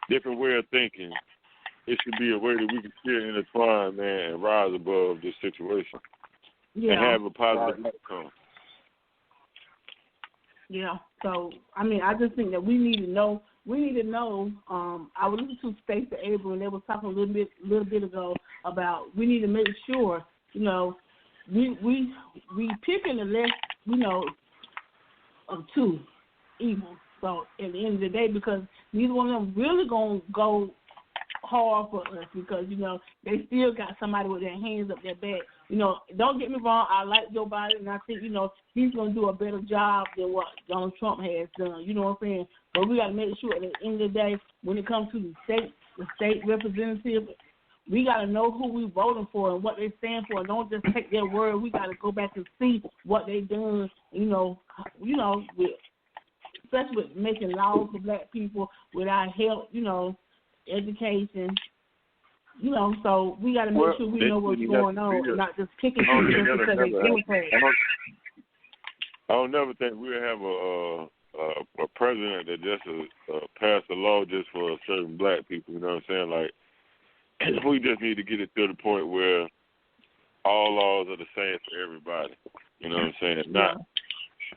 Speaker 6: different way of thinking. It should be a way that we can still intertwine, man, and rise above this situation and have a positive outcome. Yeah.
Speaker 4: So, I mean, I just think that we need to know. I was listening to Stacey Abrams, and they were talking a little bit ago about we need to make sure, we picking the less, of two evils. So at the end of the day, because neither one of them really gonna go hard for us because, they still got somebody with their hands up their back. Don't get me wrong, I like Joe Biden, and I think, he's going to do a better job than what Donald Trump has done. You know what I'm saying? But we got to make sure at the end of the day, when it comes to the state representative, we got to know who we voting for and what they stand for. Don't just take their word. We got to go back and see what they done, especially with making laws for black people without help, education, so we got to make sure we know what's going on, not just picking people just because they irritate.
Speaker 6: I don't never think we'll have a president that just pass a law just for certain black people. You know what I'm saying? Like, we just need to get it to the point where all laws are the same for everybody. You know what I'm saying?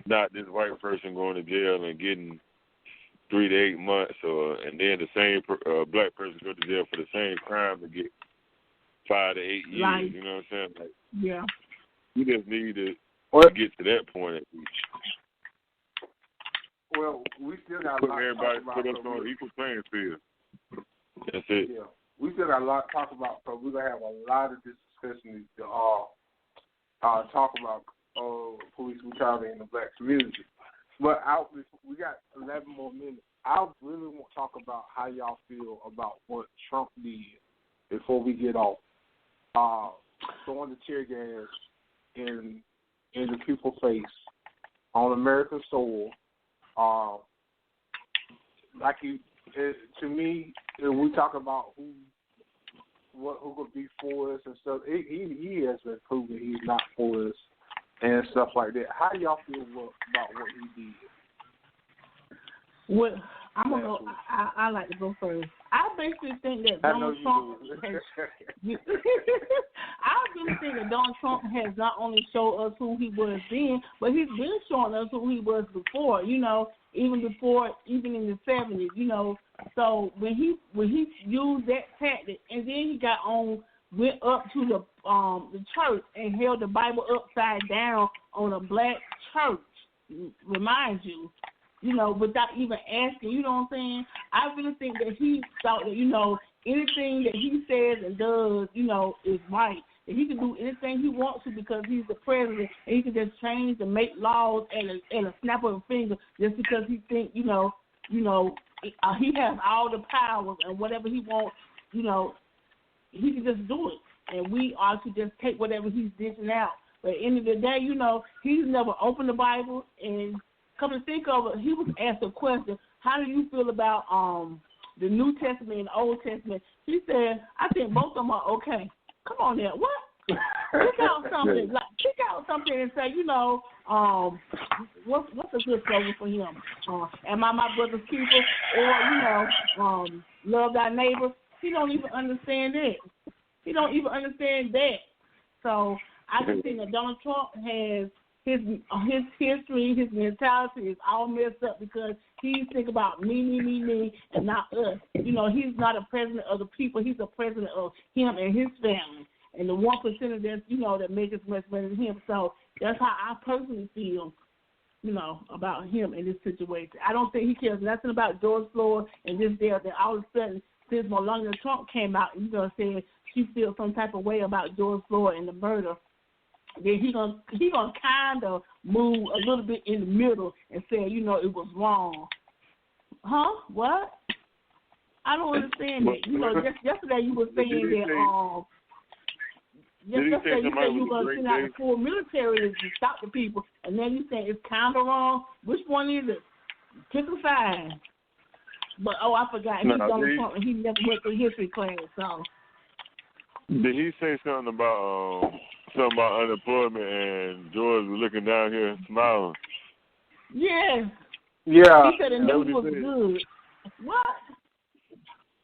Speaker 6: Not this white person going to jail and getting 3 to 8 months, and then the same black person go to jail for the same crime to get 5 to 8 years. Right. You know what I'm saying? We just need to get to that point at least.
Speaker 2: Well, we still got a lot to talk about.
Speaker 6: Put us on equal playing field. That's it.
Speaker 2: Yeah, we still got a lot to talk about, so we're gonna have a lot of discussions to talk about police brutality in the black community. But we got 11 more minutes. I really want to talk about how y'all feel about what Trump did before we get off. Throwing the tear gas in the people's face on American soil. To me, we talk about who could be for us and stuff. He has been proven he's not for us and stuff like that. How do y'all feel about what he did?
Speaker 4: Well, I like to go first. I basically think that Donald Trump has not only showed us who he was then, but he's been showing us who he was before. Even in the 70s. So when he used that tactic, and then he went up to the church and held the Bible upside down on a black church. Remind you. Without even asking, you know what I'm saying? I really think that he thought that, anything that he says and does, is right. That he can do anything he wants to because he's the president and he can just change and make laws at a snap of a finger just because he thinks, he has all the powers and whatever he wants, he can just do it. And we are to just take whatever he's dishing out. But at the end of the day, he's never opened the Bible, and come to think of it, he was asked a question, how do you feel about the New Testament and the Old Testament? He said, I think both of them are okay. Come on now, what? pick out something and say, you know, what's a good slogan for him? Am I my brother's keeper? Or, you know, love thy neighbor? He don't even understand that. He don't even understand that. So I just think that Donald Trump has his history, his mentality is all messed up because he's thinking about me, and not us. You know, he's not a president of the people. He's a president of him and his family. And the 1% that's, you know, that make as much money as him. So that's how I personally feel, you know, about him in this situation. I don't think he cares nothing about George Floyd and this there. Then all of a sudden, since Melania Trump came out and, you know, said she feels some type of way about George Floyd and the murder, then he gonna kind of move a little bit in the middle and say, you know, it was wrong. Huh? What? I don't understand that. You know, just yesterday you were saying that. Yesterday you said you were going to send out the full military to stop the people, and then you say it's kind of wrong. Which one is it? Pick a side. But I forgot. He's Donald Trump, and he never went through history class. So.
Speaker 6: Did he say something about unemployment and George was looking down here smiling?
Speaker 4: Yes.
Speaker 2: Yeah.
Speaker 4: He said the news was good. What?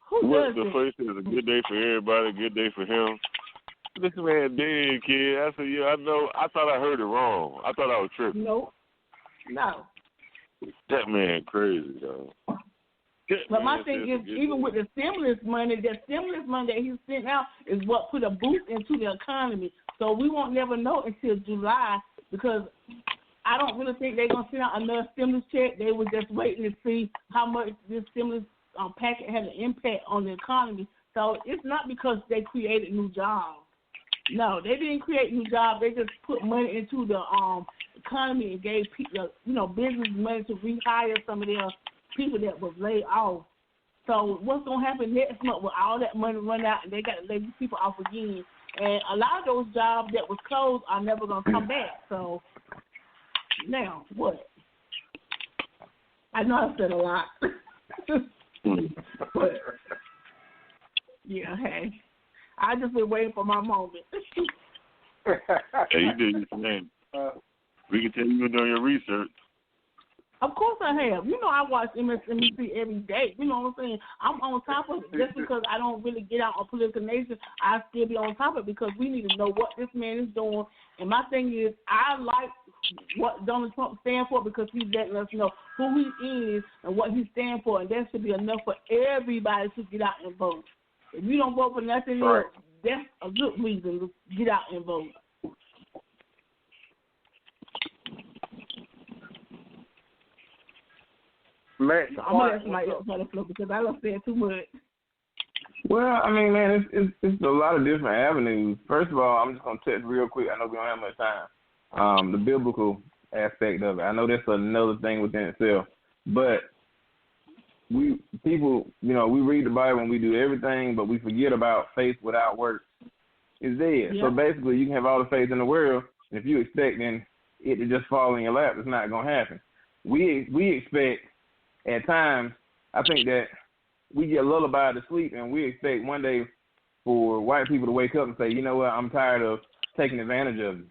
Speaker 4: Who does
Speaker 6: the first is a good day for everybody, a good day for him. This man dead, kid. I said, yeah, I know. I thought I heard it wrong. I thought I was tripping.
Speaker 4: No.
Speaker 6: That man crazy, though.
Speaker 4: But my thing is, even with the stimulus money that he sent out is what put a boost into the economy. So we won't never know until July because I don't really think they're going to send out another stimulus check. They were just waiting to see how much this stimulus packet had an impact on the economy. So it's not because they created new jobs. No, they didn't create new jobs. They just put money into the economy and gave people, you know, business money to rehire some of their people that was laid off. So what's going to happen next month with all that money run out and they got to lay these people off again? And a lot of those jobs that was closed are never going to come back. So now what? I know I said a lot. But, yeah, hey. I just been waiting for my moment.
Speaker 6: Hey, you did your thing. We can tell you been doing your research.
Speaker 4: Of course I have. You know I watch MSNBC every day. You know what I'm saying? I'm on top of it. Just because I don't really get out on Political Nation, I still be on top of it because we need to know what this man is doing. And my thing is, I like what Donald Trump stands for because he's letting us know who he is and what he stands for. And that should be enough for everybody to get out and vote. If you don't vote for nothing else, that's a good reason to get out and vote.
Speaker 2: Man,
Speaker 4: so I'm going to ask somebody else on the floor because I don't say too much.
Speaker 5: Well, I mean, man, it's a lot of different avenues. First of all, I'm just going to touch real quick. I know we don't have much time. The biblical aspect of it. I know that's another thing within itself. But people, you know, we read the Bible and we do everything, but we forget about faith without works. It's dead.
Speaker 4: Yeah.
Speaker 5: So basically, you can have all the faith in the world, and if you expecting it to just fall in your lap, it's not going to happen. We expect, at times, I think that we get lullabied to sleep, and we expect one day for white people to wake up and say, you know what, I'm tired of taking advantage of you.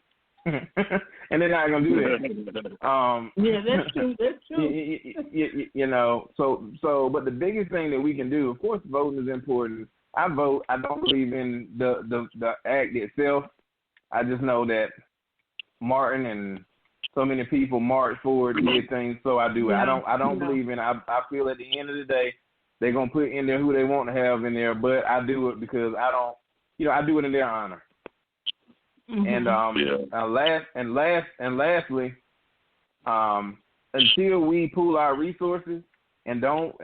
Speaker 5: And they're not going to do that.
Speaker 4: Yeah, that's true. That's true.
Speaker 5: You know, so, but the biggest thing that we can do, of course, voting is important. I vote. I don't believe in the act itself. I just know that Martin and so many people marched forward and did things, so I do it.
Speaker 4: Yeah.
Speaker 5: I don't believe in it. I feel at the end of the day, they're going to put in there who they want to have in there, but I do it because I don't, you know, I do it in their honor.
Speaker 4: Mm-hmm.
Speaker 5: And lastly, until we pool our resources and don't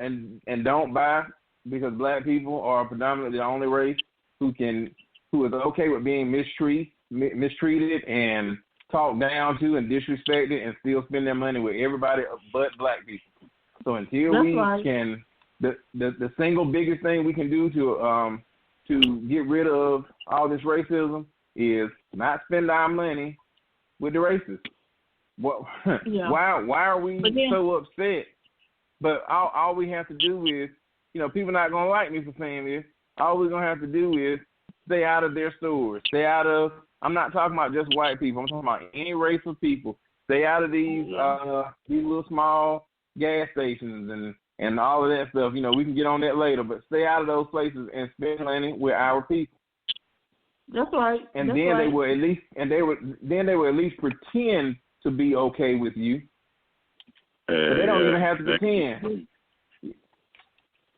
Speaker 5: buy, because black people are predominantly the only race who is okay with being mistreated and talked down to and disrespected and still spend their money with everybody but black people. So until
Speaker 4: That's
Speaker 5: we
Speaker 4: right.
Speaker 5: can, the single biggest thing we can do to get rid of all this racism is not spend our money with the racists. Well,
Speaker 4: yeah.
Speaker 5: Why are we so upset? But all we have to do is, you know, people not gonna like me for saying this. All we're gonna have to do is stay out of their stores. Stay out of. I'm not talking about just white people. I'm talking about any race of people. Stay out of these little small gas stations and all of that stuff. You know, we can get on that later, but stay out of those places and spend money with our people.
Speaker 4: That's right.
Speaker 5: And
Speaker 4: That's
Speaker 5: then
Speaker 4: right.
Speaker 5: they will at least pretend to be okay with you. They don't even have to pretend.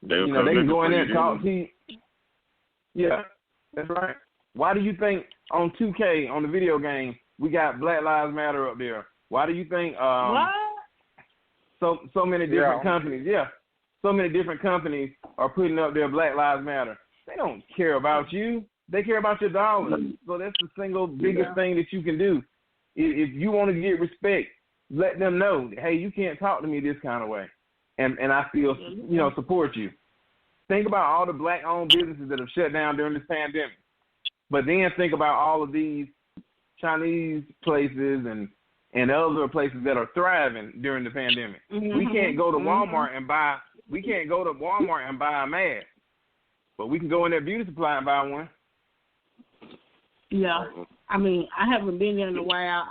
Speaker 5: They can go in there and talk to you. Yeah, that's right. Why do you think on 2K, on the video game, we got Black Lives Matter up there? Why do you think so many different companies, so many different companies are putting up their Black Lives Matter? They don't care about you. They care about your dollars. So that's the single biggest thing that you can do. If you want to get respect, let them know, hey, you can't talk to me this kind of way. And I still, support you. Think about all the black-owned businesses that have shut down during this pandemic. But then think about all of these Chinese places and other places that are thriving during the pandemic. Mm-hmm. We can't go to Walmart and buy a mask. But we can go in their beauty supply and buy one.
Speaker 4: Yeah. I mean, I haven't been there in a while.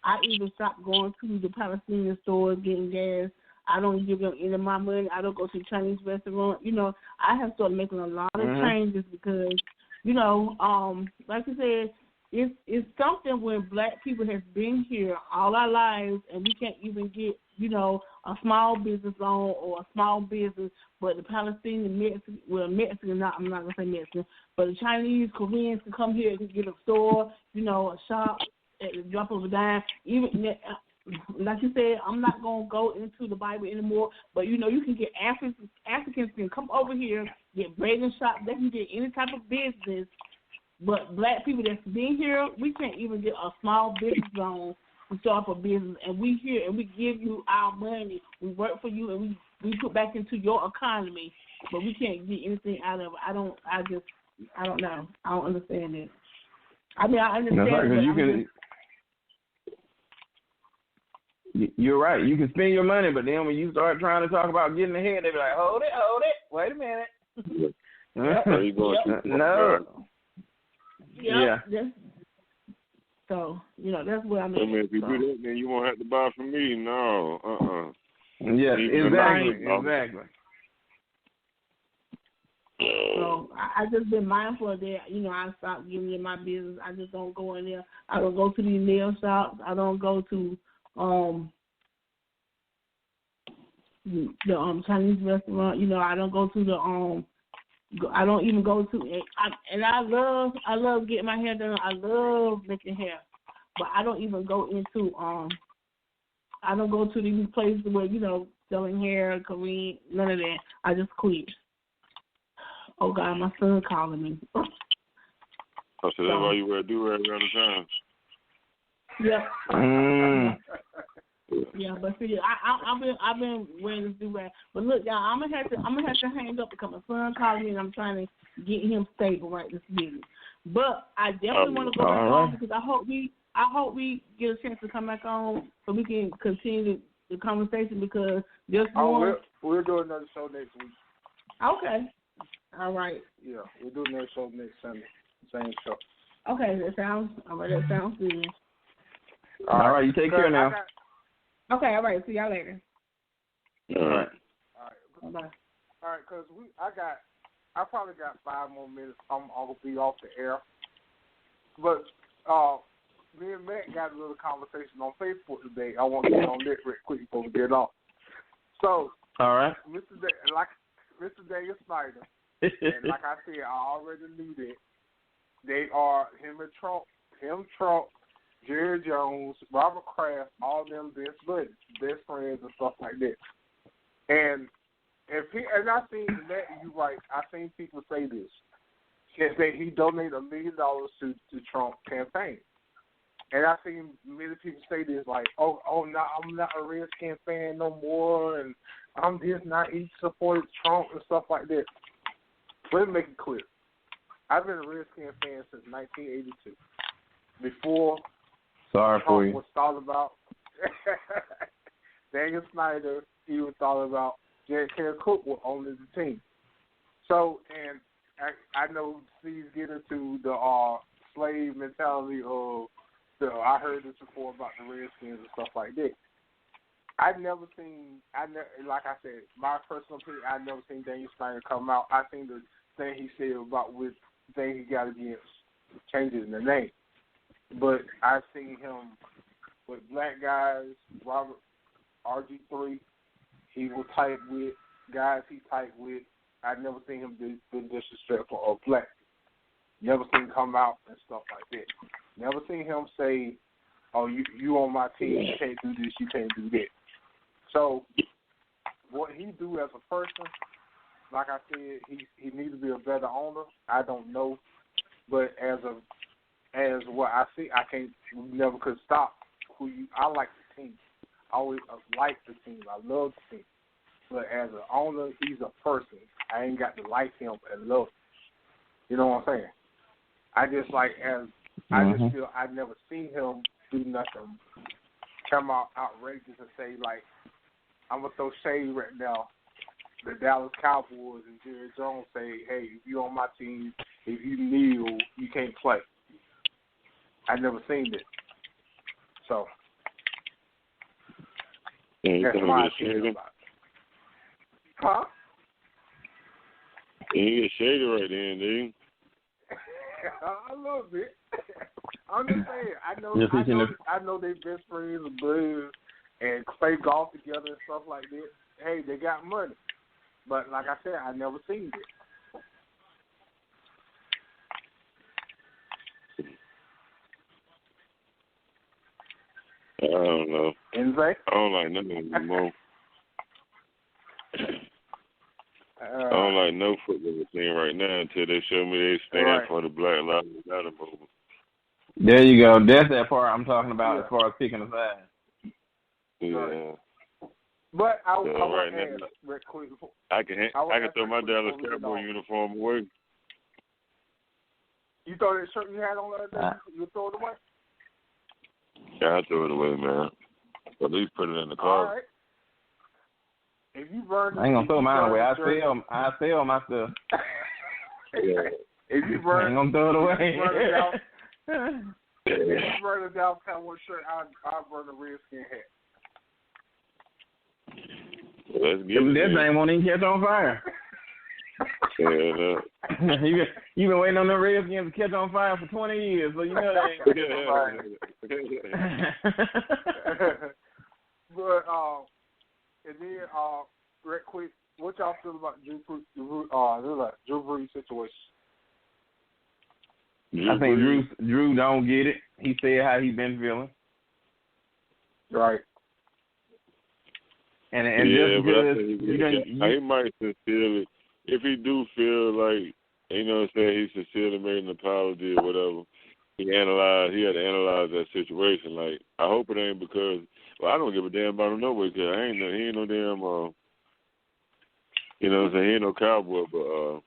Speaker 4: I even stopped going to the Palestinian stores getting gas. I don't give them any of my money. I don't go to Chinese restaurant. I have started making a lot of changes because, like you said, it's something when black people has been here all our lives and we can't even get, a small business loan or a small business, but the Palestinian, Mexican, I'm not going to say Mexican, but the Chinese, Koreans can come here and get a store, a shop at the drop of a dime. Even like you said, I'm not going to go into the Bible anymore, but, you can get Africans can come over here, get bread and shop. They can get any type of business, but black people that's been here, we can't even get a small business loan to start up a business, and we here and we give you our money. We work for you, and we put back into your economy, but we can't get anything out of it. I don't know. I don't understand it. I mean, I understand it.
Speaker 5: You're right. You can spend your money, but then when you start trying to talk about getting ahead, they be like, hold it, wait a minute. No.
Speaker 4: Yeah. So, that's what I mean.
Speaker 6: I mean, if you do that, then you won't have to buy from me. No,
Speaker 5: Yeah, exactly.
Speaker 4: So I just been mindful of that. I stopped giving in my business. I just don't go in there. I don't go to these nail shops. I don't go to the Chinese restaurant. I don't go to the I don't even go to and I love getting my hair done. I love making hair, but I don't even go into I don't go to these places where selling hair, Korean, none of that. I just quit. Oh God, my son calling me.
Speaker 6: So that's why you wear a do-rag around the time.
Speaker 4: Yep. Yeah, but see, I've been wearing this do-rag. But look, y'all, I'm gonna have to hang up because my son calling me and I'm trying to get him stable right this minute. But I definitely want to go back on because I hope we get a chance to come back on so we can continue the conversation because
Speaker 2: we'll do another show next week.
Speaker 4: Okay. All right.
Speaker 2: Yeah, we'll do another show next Sunday. Same show.
Speaker 4: Okay, that sounds good.
Speaker 5: All right, you take care now.
Speaker 4: Okay, all right. See y'all later.
Speaker 5: All right.
Speaker 4: Bye.
Speaker 2: All right, because I probably got 5 more minutes. I'm gonna be off the air. But me and Matt got a little conversation on Facebook today. I want to get on that real quick before we get on. So,
Speaker 5: all right,
Speaker 2: Mr. Daniel Snyder, and like I said, I already knew that they are him, Trump. Jerry Jones, Robert Kraft, all them best buddies, best friends and stuff like that. And I seen that, you're right, I seen people say this. He donated $1 million to Trump campaign. And I seen many people say this like, no, I'm not a Redskin fan no more and I'm just not even supported Trump and stuff like that. Let me make it clear. I've been a Redskin fan since 1982. Before Trump was thought about, Daniel Snyder, he was thought about, Jared Cook was on the team. So, and I know Steve's getting to the slave mentality of I heard this before about the Redskins and stuff like that. Like I said, my personal opinion, I've never seen Daniel Snyder come out. I think the thing he said about with the thing he got against changes the name. But I've seen him with black guys, Robert RG3, he will type with guys he typed with. I've never seen him be disrespectful of black. Never seen him come out and stuff like that. Never seen him say, "Oh, you on my team, you can't do this, you can't do that." So what he do as a person, like I said, he needs to be a better owner. I don't know, but as what I see, never could stop I like the team. I always like the team. I love the team. But as an owner, he's a person. I ain't got to like him and love him. You know what I'm saying? I just feel I've never seen him do nothing, come out outrageous and say, like, I'm going to throw shade right now. The Dallas Cowboys and Jerry Jones say, hey, if you on my team, if you kneel, you can't play. I've never seen it. So, that's my opinion about it. Huh?
Speaker 6: You get shady right then, dude.
Speaker 2: A little bit. I'm just saying. I know they best friends and buddies and play golf together and stuff like that. Hey, they got money, but like I said, I never seen it.
Speaker 6: I don't know.
Speaker 2: Anything?
Speaker 6: I don't like nothing anymore. I don't like no football team right now until they show me they stand for the Black Lives Matter movement.
Speaker 5: There you go. That's that part I'm talking about as far as picking a side.
Speaker 6: Yeah.
Speaker 2: Right. But I
Speaker 6: right
Speaker 2: now,
Speaker 6: now, I can throw my Dallas Cowboy uniform away.
Speaker 2: You throw that shirt you had on the other day? You throw it away?
Speaker 6: Yeah, I throw it away, man. At least put it in the car.
Speaker 2: All right. If you burn,
Speaker 5: I ain't gonna throw mine away. I sell my stuff.
Speaker 6: Yeah.
Speaker 2: If you burn,
Speaker 5: I ain't gonna throw it away.
Speaker 2: If you burn a Dallas Cowboy shirt, I'll burn a Redskin hat.
Speaker 6: Let's get it.
Speaker 5: That thing won't even catch on fire.
Speaker 6: Yeah,
Speaker 5: you been waiting on the Redskins to catch on fire for 20 years, so you know they ain't gonna catch on fire.
Speaker 2: But and then real quick, what y'all feel about Drew Brees situation?
Speaker 5: I think Drew don't get it. He said how he been feeling.
Speaker 2: Right.
Speaker 5: And
Speaker 6: yeah,
Speaker 5: just because
Speaker 6: he might sincerely, if he do feel like, you know what I'm saying, he sincerely made an apology or whatever, he had to analyze that situation. Like, I hope it ain't because, well, I don't give a damn about him no way, because he ain't no damn, you know what I'm saying, he ain't no cowboy, but,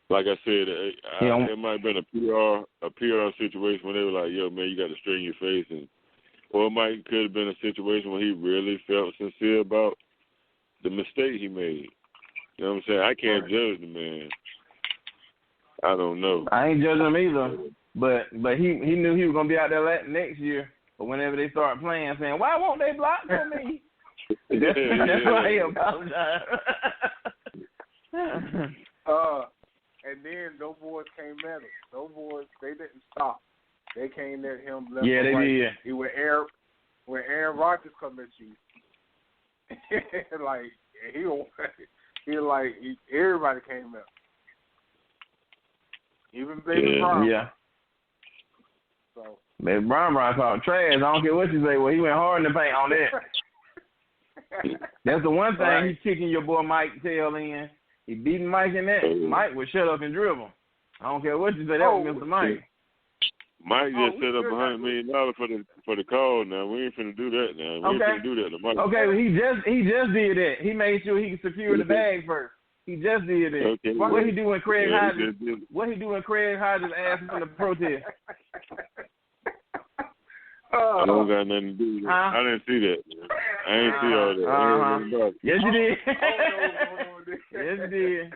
Speaker 6: like I said, it might have been a PR situation when they were like, yo, man, you got to straighten your face, and or it could have been a situation where he really felt sincere about the mistake he made. You know what I'm saying? I can't judge the man. I don't know.
Speaker 5: I ain't judging him either. But he knew he was gonna be out there next year. But whenever they start playing, saying, "Why won't they block for me?" That's why he apologized.
Speaker 2: And then those boys came at him. Those boys, they didn't stop. They came at him left
Speaker 5: and right.
Speaker 2: Did. When Aaron Rodgers come at you, like everybody came at him. Even Baby Brown.
Speaker 5: Yeah.
Speaker 2: So
Speaker 5: Baby Brown talking trash. I don't care what you say. Well, he went hard in the paint on that. That's the one thing he's kicking your boy Mike tail in. He beating Mike in that. Mike would shut up and dribble. I don't care what you say. That was Mr. Mike.
Speaker 6: Mike just set up $100 million for the call. Now we ain't finna do that. Now we ain't finna do that to Mike.
Speaker 5: Okay, well, he just did that. He made sure he could secure the bag first. He just did that. Okay. What he do when Craig Hodges? What he do when Craig Hodges asked him to protest?
Speaker 6: I don't got nothing to do with it. I didn't see that. Man. I didn't see all that.
Speaker 5: Yes, you did. Yes, you did.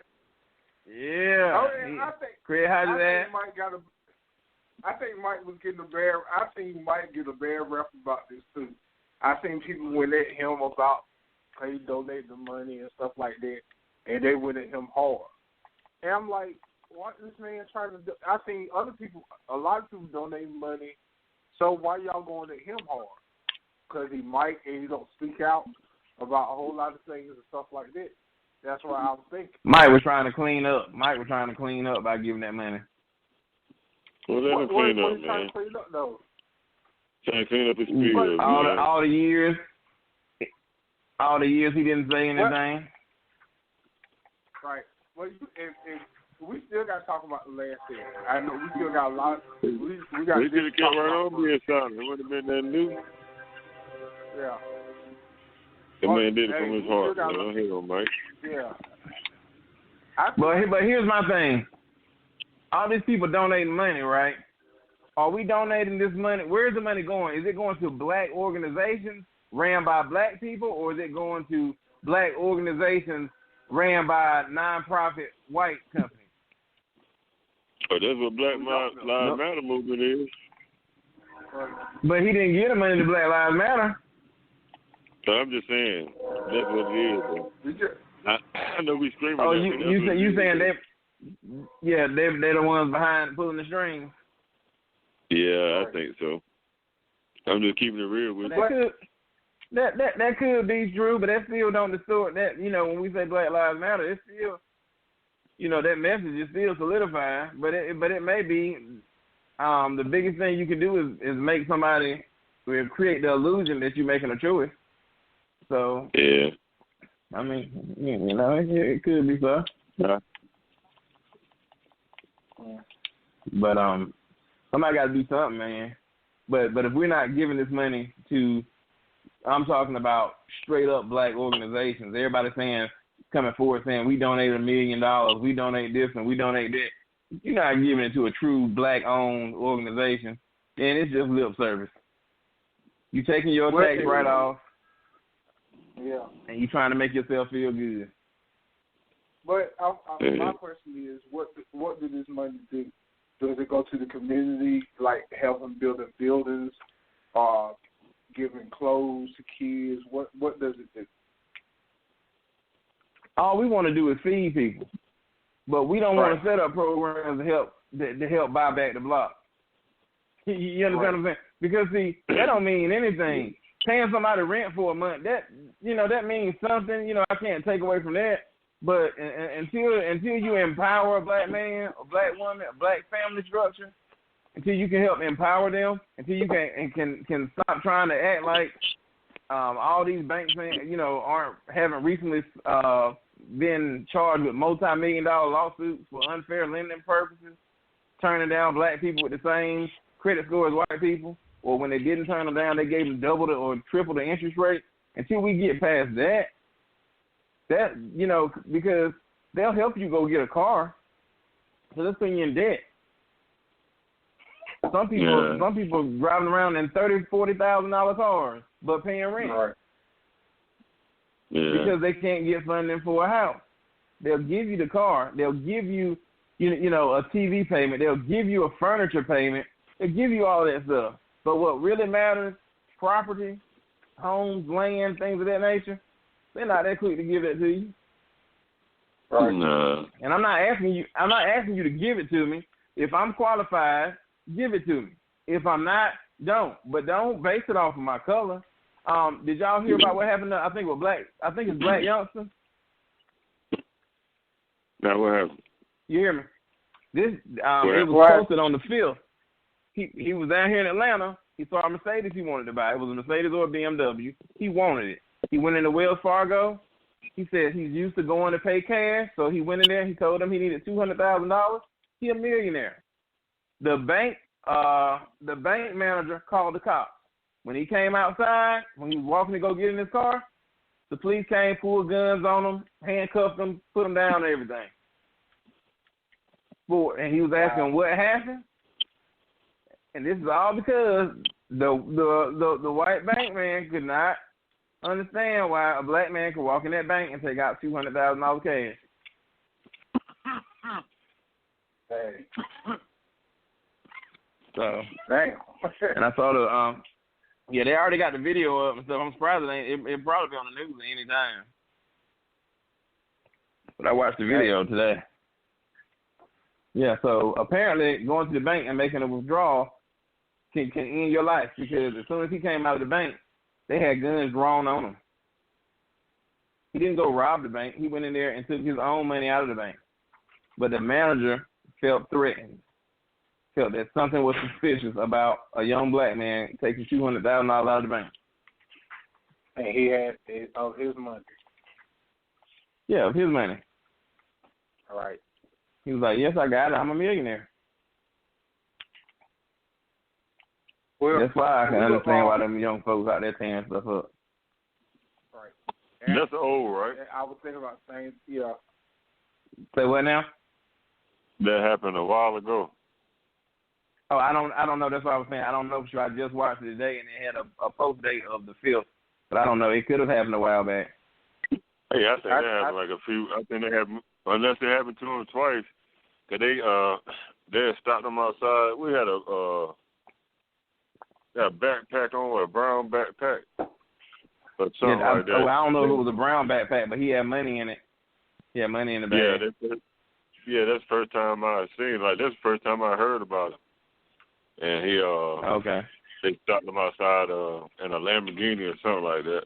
Speaker 5: Yeah.
Speaker 2: Oh, and I think
Speaker 5: Craig, how's that?
Speaker 2: I think Mike was getting a bad. I think Mike get a bad rep about this too. I seen people went at him about he donate the money and stuff like that, and they went at him hard. And I'm like, what this man trying to do? I seen other people, a lot of people donate money. So why y'all going at him hard? Because he might and he don't speak out about a whole lot of things and stuff like that. That's what I was thinking.
Speaker 5: Mike was trying to clean up. Mike was trying to clean up by giving that money.
Speaker 6: Well, let him clean up, man.
Speaker 2: Trying to clean up, though?
Speaker 6: Trying to clean up his spirit, man.
Speaker 5: All the years he didn't say anything.
Speaker 2: Right. Well, and we still got to talk about the last thing. I know we still got a lot. We got.
Speaker 6: They could have kept right on being silent. It wouldn't have been nothing new.
Speaker 2: Yeah.
Speaker 6: The man did it from his heart. Don't hate on Mike.
Speaker 2: Yeah.
Speaker 5: But here's my thing. All these people donating money, right? Are we donating this money? Where's the money going? Is it going to black organizations ran by black people, or is it going to black organizations ran by non-profit white companies?
Speaker 6: Oh, that's what Black Lives Matter movement is.
Speaker 5: But he didn't get the money to Black Lives Matter.
Speaker 6: So I'm just saying, that's what it is. I know we screaming.
Speaker 5: Oh, you saying they're the ones behind pulling the strings?
Speaker 6: Yeah, I think so. I'm just keeping it real with you.
Speaker 5: That could be true, but that still don't distort that. You know, when we say Black Lives Matter, it's still, you know, that message is still solidified. But it may be the biggest thing you can do is make somebody create the illusion that you're making a choice. So
Speaker 6: yeah,
Speaker 5: I mean, you know, it could be so.
Speaker 6: Yeah.
Speaker 5: But somebody got to do something, man. But if we're not giving this money to, I'm talking about straight up black organizations. Everybody coming forward saying we donate $1 million, we donate this and we donate that. You're not giving it to a true black owned organization, and it's just lip service. You taking your tax right off.
Speaker 2: Yeah.
Speaker 5: And you trying to make yourself feel good.
Speaker 2: But my question is, what does this money do? Does it go to the community, like helping building buildings, giving clothes to kids? What does it do?
Speaker 5: All we want to do is feed people, but we don't want to set up programs to help buy back the block. You understand what I'm saying? Because see, that don't mean anything. Paying somebody rent for a month, that means something. You know, I can't take away from that. But until you empower a black man, a black woman, a black family structure, until you can help empower them, until you can stop trying to act like all these banks, you know, haven't recently been charged with multi-million-dollar lawsuits for unfair lending purposes, turning down black people with the same credit score as white people. Or when they didn't turn them down, they gave them double or triple the interest rate. Until we get past that, you know, because they'll help you go get a car, so they'll put you in debt. Some people driving around in $30,000-$40,000 cars, but paying rent.
Speaker 2: Right.
Speaker 6: Yeah.
Speaker 5: Because they can't get funding for a house. They'll give you the car. They'll give you, you know, a TV payment. They'll give you a furniture payment. They'll give you all that stuff. But what really matters, property, homes, land, things of that nature, they're not that quick to give that to you.
Speaker 2: Right.
Speaker 6: No.
Speaker 5: And I'm not asking you to give it to me. If I'm qualified, give it to me. If I'm not, don't. But don't base it off of my color. Did y'all hear about what happened to, I think it's Black Youngster?
Speaker 6: Now what happened?
Speaker 5: You hear me? This it was posted on the 5th. He was down here in Atlanta. He saw a Mercedes he wanted to buy. It was a Mercedes or a BMW. He wanted it. He went into Wells Fargo. He said he's used to going to pay cash, so he went in there. He told them he needed $200,000. He a millionaire. The bank manager called the cops. When he came outside, when he was walking to go get in his car, the police came, pulled guns on him, handcuffed him, put him down and everything. And he was asking what happened. And this is all because the white bank man could not understand why a black man could walk in that bank and take out $200,000 cash.
Speaker 2: Hey.
Speaker 5: So,
Speaker 2: damn.
Speaker 5: and I saw the yeah, they already got the video up and stuff. I'm surprised it probably be on the news at any time. But I watched the video today. Yeah, so apparently going to the bank and making a withdrawal can end your life, because as soon as he came out of the bank, they had guns drawn on him. He didn't go rob the bank. He went in there and took his own money out of the bank. But the manager felt threatened, felt that something was suspicious about a young black man taking $200,000 out of the bank.
Speaker 2: And he had his money.
Speaker 5: Yeah, of his money.
Speaker 2: All right.
Speaker 5: He was like, yes, I got it. I'm a millionaire.
Speaker 2: Well,
Speaker 5: that's why I can understand why them young folks out there tearing stuff up.
Speaker 2: Right. And
Speaker 6: that's old, right?
Speaker 2: I was thinking about saying, yeah.
Speaker 5: Say what now?
Speaker 6: That happened a while ago.
Speaker 5: Oh, I don't know. That's what I was saying. I don't know for sure. I just watched it today, and it had a post date of the 5th. But I don't know. It could have happened a while back.
Speaker 6: Hey, I think that happened like a few. I think they happened, unless it happened to them twice. Cause they had stopped them outside. We had a backpack on, or a brown backpack, or something like that.
Speaker 5: Oh, I don't know if it was a brown backpack, but he had money in it. He had money in the bag.
Speaker 6: Yeah, that's the first time I seen. Like, that's the first time I heard about it. And he
Speaker 5: okay.
Speaker 6: They stopped him outside in a Lamborghini or something like that.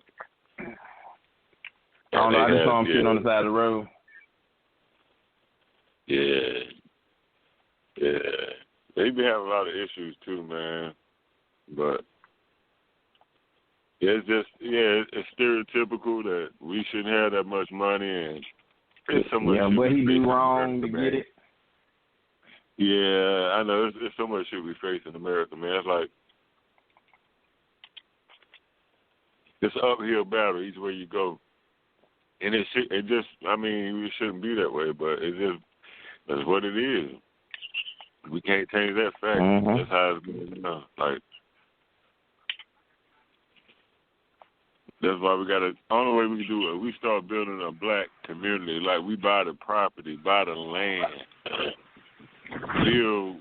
Speaker 5: I don't know. I just saw him sitting on the side of the road.
Speaker 6: Yeah. They be having a lot of issues too, man. But it's just, it's stereotypical that we shouldn't have that much money, and it's so much.
Speaker 5: Yeah, but he do wrong to get it.
Speaker 6: Yeah, I know. It's so much shit we face in America, man. It's like it's an uphill battle each way you go. And it shouldn't be that way, but that's what it is. We can't change that fact.
Speaker 5: Mm-hmm.
Speaker 6: That's how it's been, like, that's why we gotta, only way we can do it, we start building a black community, like we buy the property, buy the land, build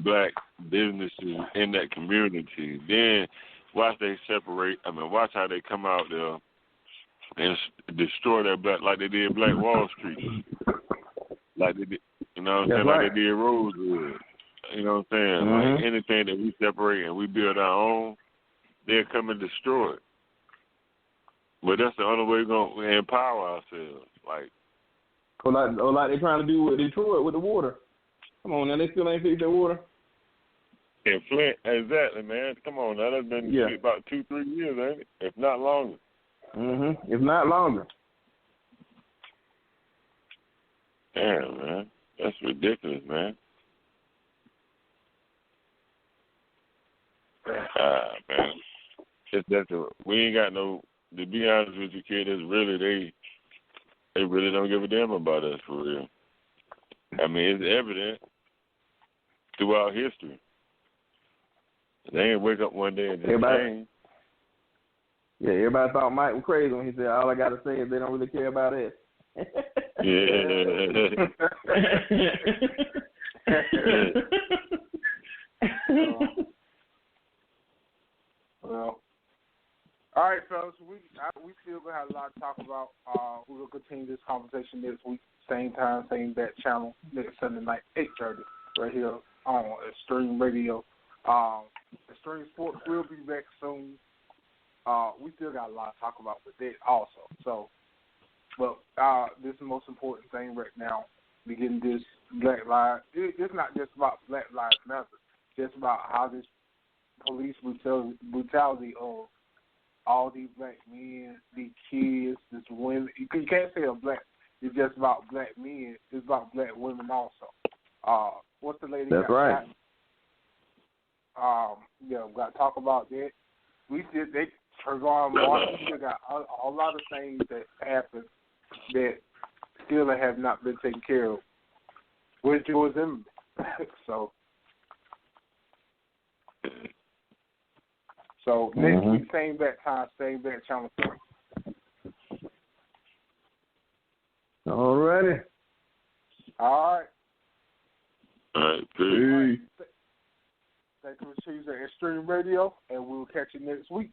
Speaker 6: black businesses in that community. Then watch how they come out there and destroy that black, like they did Black Wall Street, like they did, you know what I'm saying,
Speaker 5: right.
Speaker 6: like they did Rosewood. You know what I'm saying?
Speaker 5: Mm-hmm.
Speaker 6: Like anything that we separate and we build our own, they'll come and destroy it. But that's the only way we're going to empower ourselves. Like
Speaker 5: they're trying to do with Detroit with the water. Come on now, they still ain't fixed their water.
Speaker 6: in Flint, exactly, man. Come on, now that's been about 2-3 years, ain't it? If not longer.
Speaker 5: If not longer.
Speaker 6: Damn, man. That's ridiculous, man. Man. We ain't got no, to be honest with you, kid, it's really, they really don't give a damn about us, for real. I mean, it's evident throughout history. They ain't wake up one day and just change.
Speaker 5: Yeah, everybody thought Mike was crazy when he said, all I got to say is they don't really care about us.
Speaker 2: Well, all right, fellas. We still gonna have a lot to talk about. We will continue this conversation next week, same time, same bat channel, next Sunday night, 8:30, right here on Extreme Radio. Extreme Sports will be back soon. We still got a lot to talk about with it also. So, but this is the most important thing right now. We getting this Black Lives. It's not just about Black Lives Matter. It's just about how this police brutality of all these black men, these kids, this women. You can't say it's just about black men. It's about black women also. What's the lady?
Speaker 5: That's right.
Speaker 2: We got to talk about that. Trayvon Martin, we still got a lot of things that happen that still have not been taken care of with George Zimmerman. So next week, same bat time, same bat channel.
Speaker 5: All righty.
Speaker 2: All right.
Speaker 6: All right, peace.
Speaker 2: Thank you for choosing Extreme Radio, and we'll catch you next week.